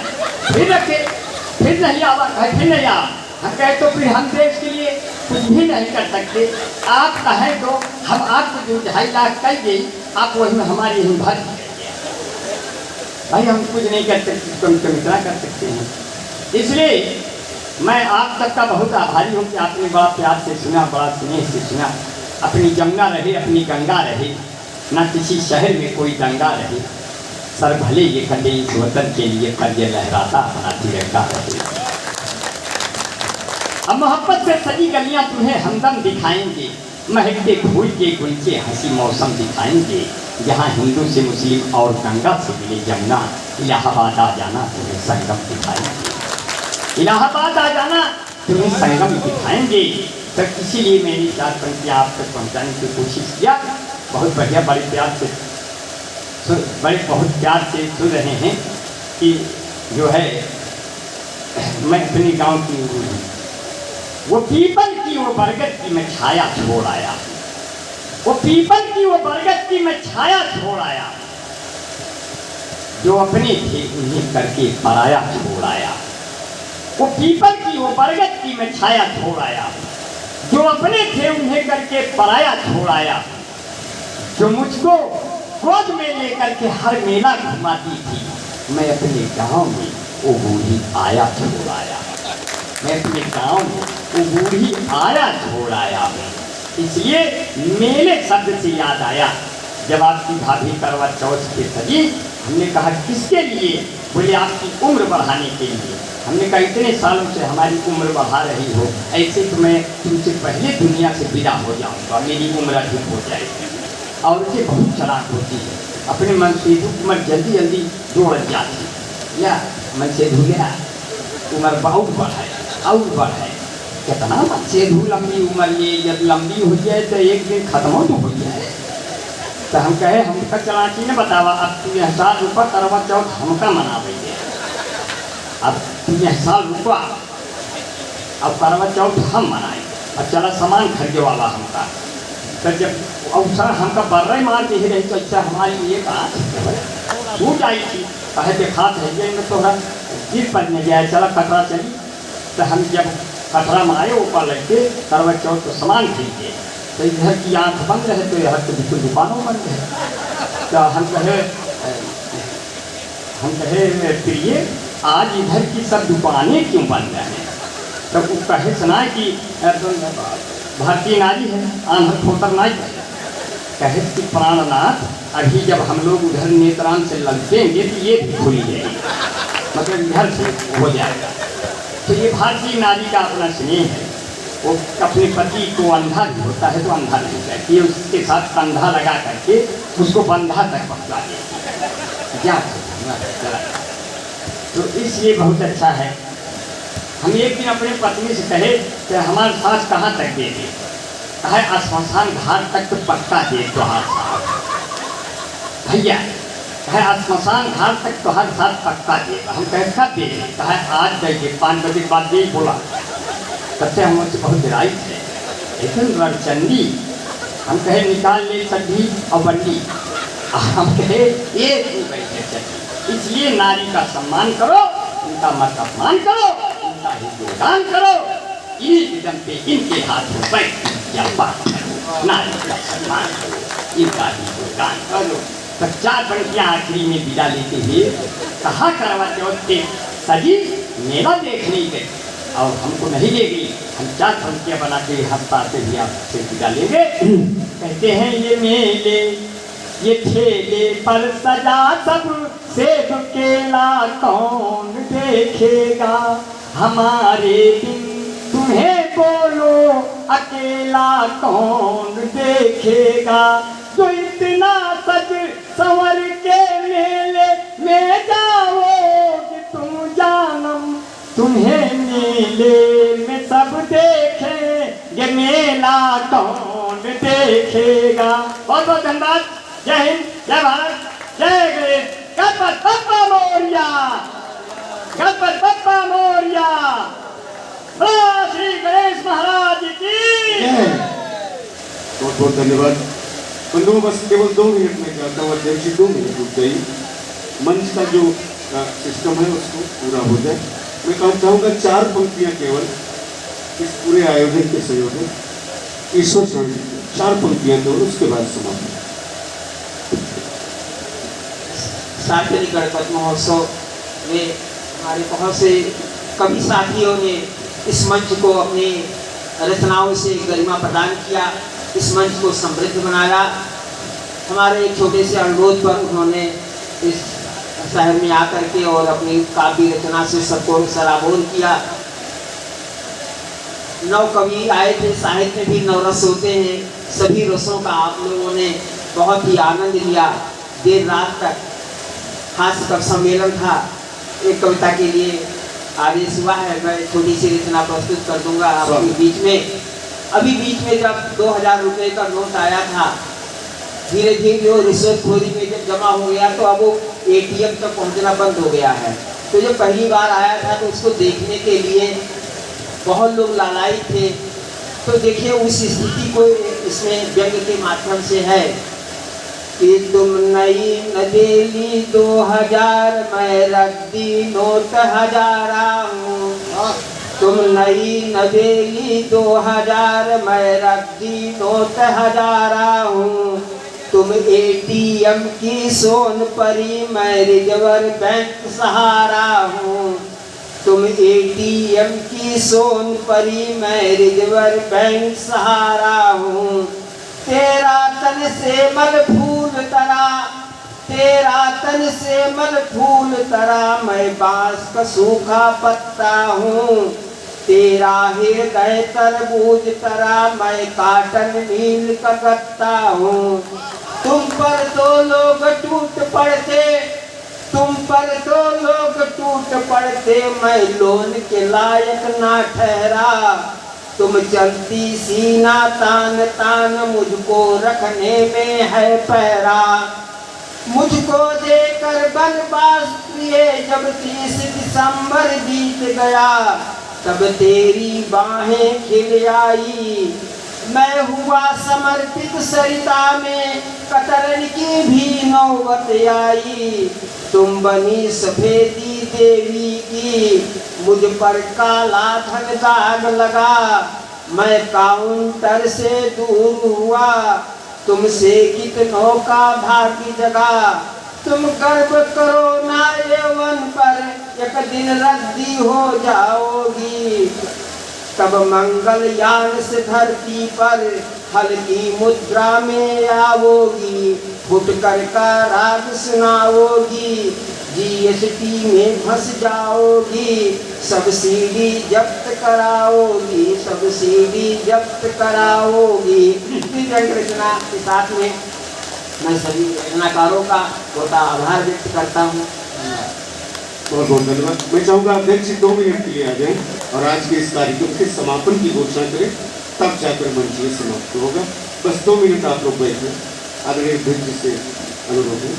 फिर रखे, फिर नहीं आवा, कहे फिर नहीं आवा, हम कहे तो फिर हम देश के लिए कुछ भी नहीं कर सकते, आप कहें तो हम आपको जो 2.5 लाख कह दें, आप वही में हमारी ही भर भाई, हम कुछ नहीं कर सकते, तुम इतना कर सकते हैं। इसलिए मैं आप सबका बहुत आभारी हूँ कि आपने बड़ा प्यार से सुना, बड़ा स्नेह से सुना। अपनी जमुना रहे, अपनी गंगा रहे, ना किसी शहर में कोई दंगा रहे, सर भले ये कटे इस वतन के लिए कर्ज लहराता अपना तिरंगा रहे। अब मोहब्बत से सजी गलियाँ तुम्हें हमदम दिखाएंगे, महकते फूल के गुलचे हंसी मौसम दिखाएंगे, जहाँ हिंदू से मुस्लिम और गंगा से मिले जमुना, इलाहाबाद आ जाना तुम्हें संगम दिखाएंगे, इलाहाबाद आ जाना तुम्हें संगम दिखाएंगे। तो इसीलिए मैंने 4 पंक्तियाँ आप तक पहुँचाने की कोशिश किया। बहुत बढ़िया, बहुत प्यार से सुन रहे हैं कि जो है मैं अपने गांव की वो पीपल की वो बरगद की मैं छाया छोड़ आया, वो पीपल की वो बरगद की मैं छाया छोड़ आया, जो अपने थे उन्हें करके पराया छोड़ आया, वो पीपल की वो बरगद की मैं छाया छोड़ आया, जो अपने थे उन्हें करके पराया छोड़ आया, जो मुझको गोद में लेकर के हर मेला घुमाती थी, मैं अपने गांव में वो बूढ़ी आया छोड़ आया, मैं अपने गांव में वो बूढ़ी आया छोड़ आया। इसलिए मेले शब्द से याद आया, जब आपकी भाभी करवा चौथ पे सजी, हमने कहा किसके लिए, बोले आपकी उम्र बढ़ाने के लिए। हमने कहा इतने सालों से हमारी उम्र बढ़ा रही हो, ऐसे तो मैं तुमसे पहले दुनिया से विदा हो जाऊंगा, मेरी उम्र अधिक हो जाएगी। औरतें बहुत चालाक होती है, अपने मन से उम्र जल्दी जल्दी जोड़ जाती, या मन से धो गया उम्र बहुत बढ़ाए और बढ़ाए, कितना मन से धू लंबी उम्र, ये जब लंबी हो जाए तो एक दिन खत्म तो हो जाए। तो हम कहे हमका चलाची ने बतावा, अब 3000 रुपया करवा चौथ हमका मनावेंगे, अब 3000 रुपया अब करवा चौथ हम मनाएं, अब चला सामान खरीदे वाला हमका। तो जब अवसर हमका बर्रे मारती ही रही, तो अच्छा हमारी ये बात छूट आई थी, कहे देखा है में तो गिर पड़ने गया, चला कटरा चली। तो हम जब कटरा में आए ऊपर लग के करवा चौथ तो सामान खरीदे, तो इधर की आँख बंद रहे, तो यहाँ तो बिल्कुल दुकानों बंद है। तो हम कहे प्रिय आज इधर की सब दुकानें क्यों बंद हैं? तो वो कहे सुना कि भारतीय नारी है, आंध्र खोतर नाई है, कहे कि प्राणनाथ अभी जब हम लोग उधर नेत्रान से लगेंगे तो ये भी खुल जाएगी, मतलब इधर से हो जाएगा। तो ये भारतीय नारी का अपना स्नेह है, वो अपने पति को अंधा भी होता है तो अंधा नहीं करती, उसके साथ कंधा लगा करके उसको बंधा तक पहुँचा देती है। तो इसलिए बहुत अच्छा है। हम एक दिन अपने पत्नी से कहे कि हमारे साथ कहाँ तक दे दे, कहे श्मशान घाट तक तो पक्का दे तो हाथ साथ भैया, कहे श्मशान घाट तक तो हर साथ पक्का दे। हम कहे कब दे, कहे आज देंगे 5 बजे के बाद दे बोला। तब से हम उससे बहुत लड़ाई थे, लेकिन रड़चंडी हम कहे निकाल ले सड्ढी और बंडी, हम कहे ये क्यों बैठे चली। इसलिए नारी का सम्मान करो, उनका मत अपमान करो, उनका ही गुणगान करो, इन्हीं कदम पे इनके हाथों बैठ या बात करो, नारी का सम्मान करो, इनका ही गुणगान करो। तो 4 पंक्तियाँ आखिरी में विदा लेते हुए कहा करवा चौथ पे सजी मेला देखने गए और हमको नहीं ले गई, हम 4 पंक्तियाँ बना के हंसते हुए आपसे विदा लेंगे। कहते हैं ये मेले ये ठेले पर सजा सब सेब केला कौन देखेगा, हमारे बिन तुम्हें बोलो अकेला कौन देखेगा। जो इतना सज संवर के मेले में जाओगे तुम जानम, तुम्हें मेले में सब देखेंगे, मेला कौन देखेगा। बहुत बहुत धन्यवाद। जय हिंद, जय भारत, जय गणेश। गणपति बप्पा मोरया, गणपति बप्पा मोरया। बोलो श्री गणेश महाराज की। बहुत बहुत धन्यवाद बंधुओं। बस केवल 2 मिनट में चाहता हूँ अध्यक्ष जी 2 मिनट रुक जाइए, मंच का जो सिस्टम है उसको पूरा हो जाए। मैं कहना चाहूँगा 4 पंक्तियाँ केवल इस पूरे आयोजन के संयोजक ईश्वर चरण 4 पंक्तियाँ केवल, उसके बाद समाप्त। सार्वजनिक गणपति महोत्सव में हमारे बहुत से कवि साथियों ने इस मंच को अपनी रचनाओं से गरिमा प्रदान किया, इस मंच को समृद्ध बनाया। हमारे एक छोटे से अनुरोध पर उन्होंने इस शहर में आकर के और अपनी काव्य रचना से सबको सराबोर किया। 9 कवि आए थे, साहित्य में भी 9 रस होते हैं, सभी रसों का आप लोगों ने बहुत ही आनंद लिया। देर रात तक हास्य कवि सम्मेलन था। एक कविता के लिए आदेश हुआ है, मैं छोटी सी रचना प्रस्तुत कर दूंगा आपके बीच में। अभी बीच में जब 2000 रुपये का नोट आया था, धीरे धीरे वो रिश्वतखोरी में जब जमा हो गया तो अब वो ATM तक पहुंचना बंद हो गया है। तो जब पहली बार आया था तो उसको देखने के लिए बहुत लोग लालाई थे। तो देखिए उस स्थिति को इसमें व्यंग के माध्यम से है कि तुम नई नदेली 2000 मैं रख दी नोट हजारा हूँ। तुम नई नवेली 2000 मैं रख दी नोट हजारा हूँ। तुम ATM की सोन परी मैं रिजर्व बैंक सहारा हूँ। तुम ATM की सोन परी मैं रिजर्व बैंक सहारा हूँ। तेरा तन से मल फूल तरा, तेरा तन से मल फूल तरा मैं बांस का सूखा पत्ता हूँ। तेरा हृदय तरबूज तरा मैं काटन मील का गत्ता हूँ। तुम पर तो लोग टूट पड़ते, तुम पर तो लोग टूट पड़ते मैं लोन के लायक ना ठहरा। तुम चलती सीना तान तान मुझको रखने में है पैरा। मुझको देकर बनवास प्रिय जब 30 दिसंबर बीत गया, तब तेरी बाहें खिल आई। मैं हुआ समर्पित सरिता में कतरन की भी नौबत आई। तुम बनी सफेदी देवी की, मुझ पर काला धन दाग लगा। मैं काउंटर से दूर हुआ, तुमसे कितनों का भाग्य जगा। तुम गर्व करो ना यौवन पर, एक दिन रद्दी हो जाओगी। तब मंगलयान से धरती पर हल्की मुद्रा में आओगी। फुटकर का राग सुनाओगी, GST में फंस जाओगी। सब CD जब्त कराओगी, सब CD जब्त कराओगी। रचना के साथ में मैं सभी रचनाकारों का बहुत आभार व्यक्त करता हूँ। बहुत बहुत धन्यवाद। मैं चाहूँगा अध्यक्ष जी 2 मिनट के लिए आ जाएं और आज के इस कार्यक्रम के समापन की घोषणा करें, तब जाकर मंच में समाप्त होगा। बस 2 मिनट आप लोग बैठे। आदरणीय अध्यक्ष जी से अनुरोध है,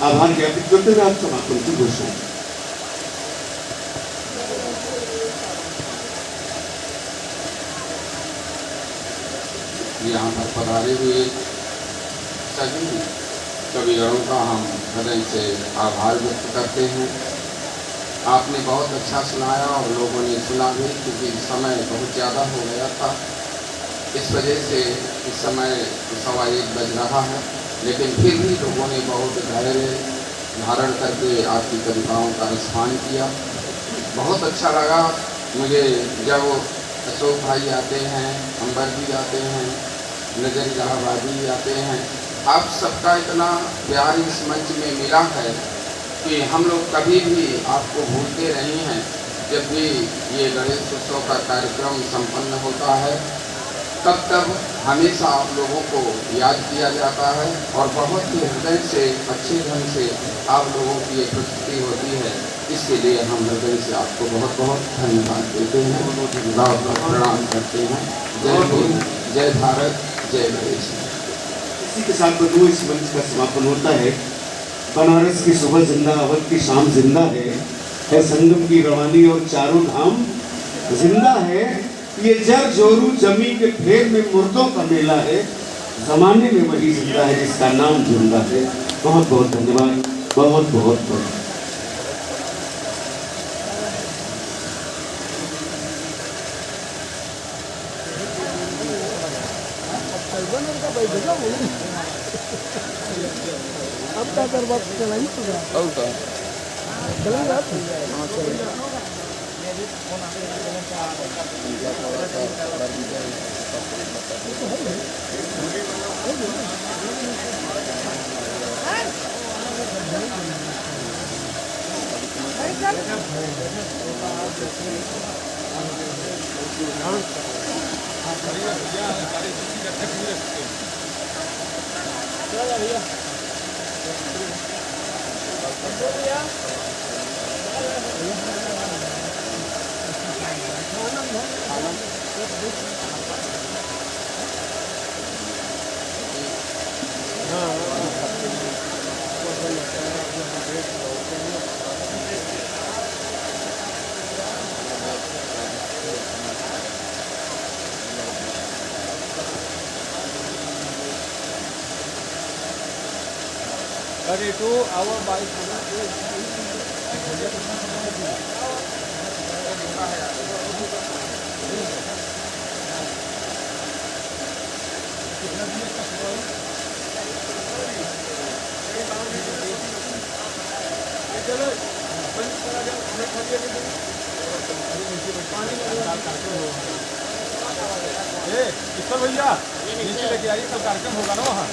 आभार ज्ञापित करते हुए आप समापन की घोषणा। यहाँ पर पधारे हुए सभी कविगणों का हम हृदय से आभार व्यक्त करते हैं। आपने बहुत अच्छा सुनाया और लोगों ने सुना भी, क्योंकि समय बहुत ज़्यादा हो गया था। इस वजह से इस समय 1:15 बज रहा है, लेकिन फिर भी लोगों ने बहुत धैर्य धारण करके आपकी कविताओं का रसपान किया। बहुत अच्छा लगा मुझे जब अशोक भाई आते हैं, अंबर जी आते हैं, नजर इलाहाबादी आते हैं। आप सबका इतना प्यार इस मंच में मिला है कि हम लोग कभी भी आपको भूलते नहीं हैं। जब भी ये गणेश उत्सव का कार्यक्रम संपन्न होता है तब हमेशा आप लोगों को याद किया जाता है और बहुत ही हृदय से अच्छे ढंग से आप लोगों की ये प्रस्तुति होती है। इसके लिए हम हृदय से आपको बहुत बहुत धन्यवाद देते हैं, बहुत बहुत प्रणाम करते हैं। जय हिंद, जय भारत, जय गणेश। इसी के साथ बंधुओं इस मंच का समापन होता है। बनारस की सुबह जिंदा, अवध की शाम जिंदा है संगम की रवानी और चारों धाम जिंदा है। ये जर जोरू जमी के फेर में मुर्दों का मेला है, जमाने में वही जिंदा है जिसका नाम जिंदा है। बहुत बहुत धन्यवाद, बहुत बहुत बहुत। अब क्या करवा चलाई Ready to our bike. ईश्वर भैया नीचे लेके आइए, कल कार्यक्रम होगा ना वहाँ।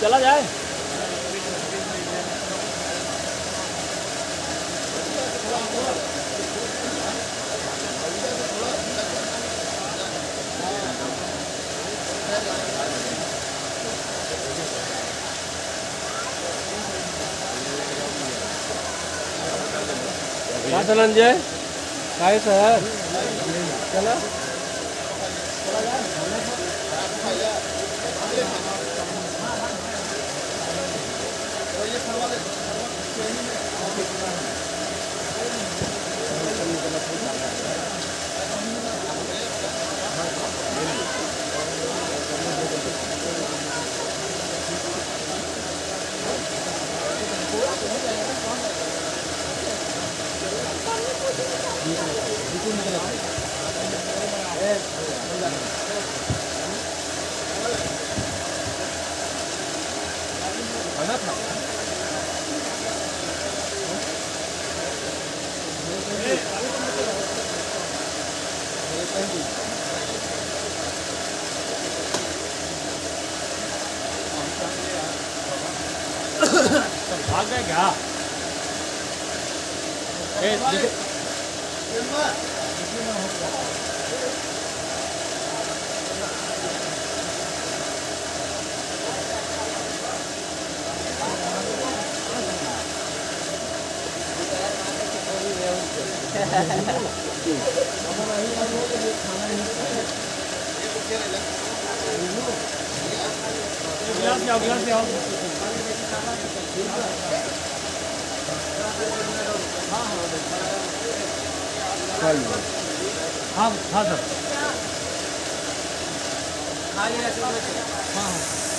चला जाए। क्या धनंजय काय सर चला भाग गए क्या? गिलास ले आओ, गिलास ले आओ। हाँ हाँ सर, हाँ हाँ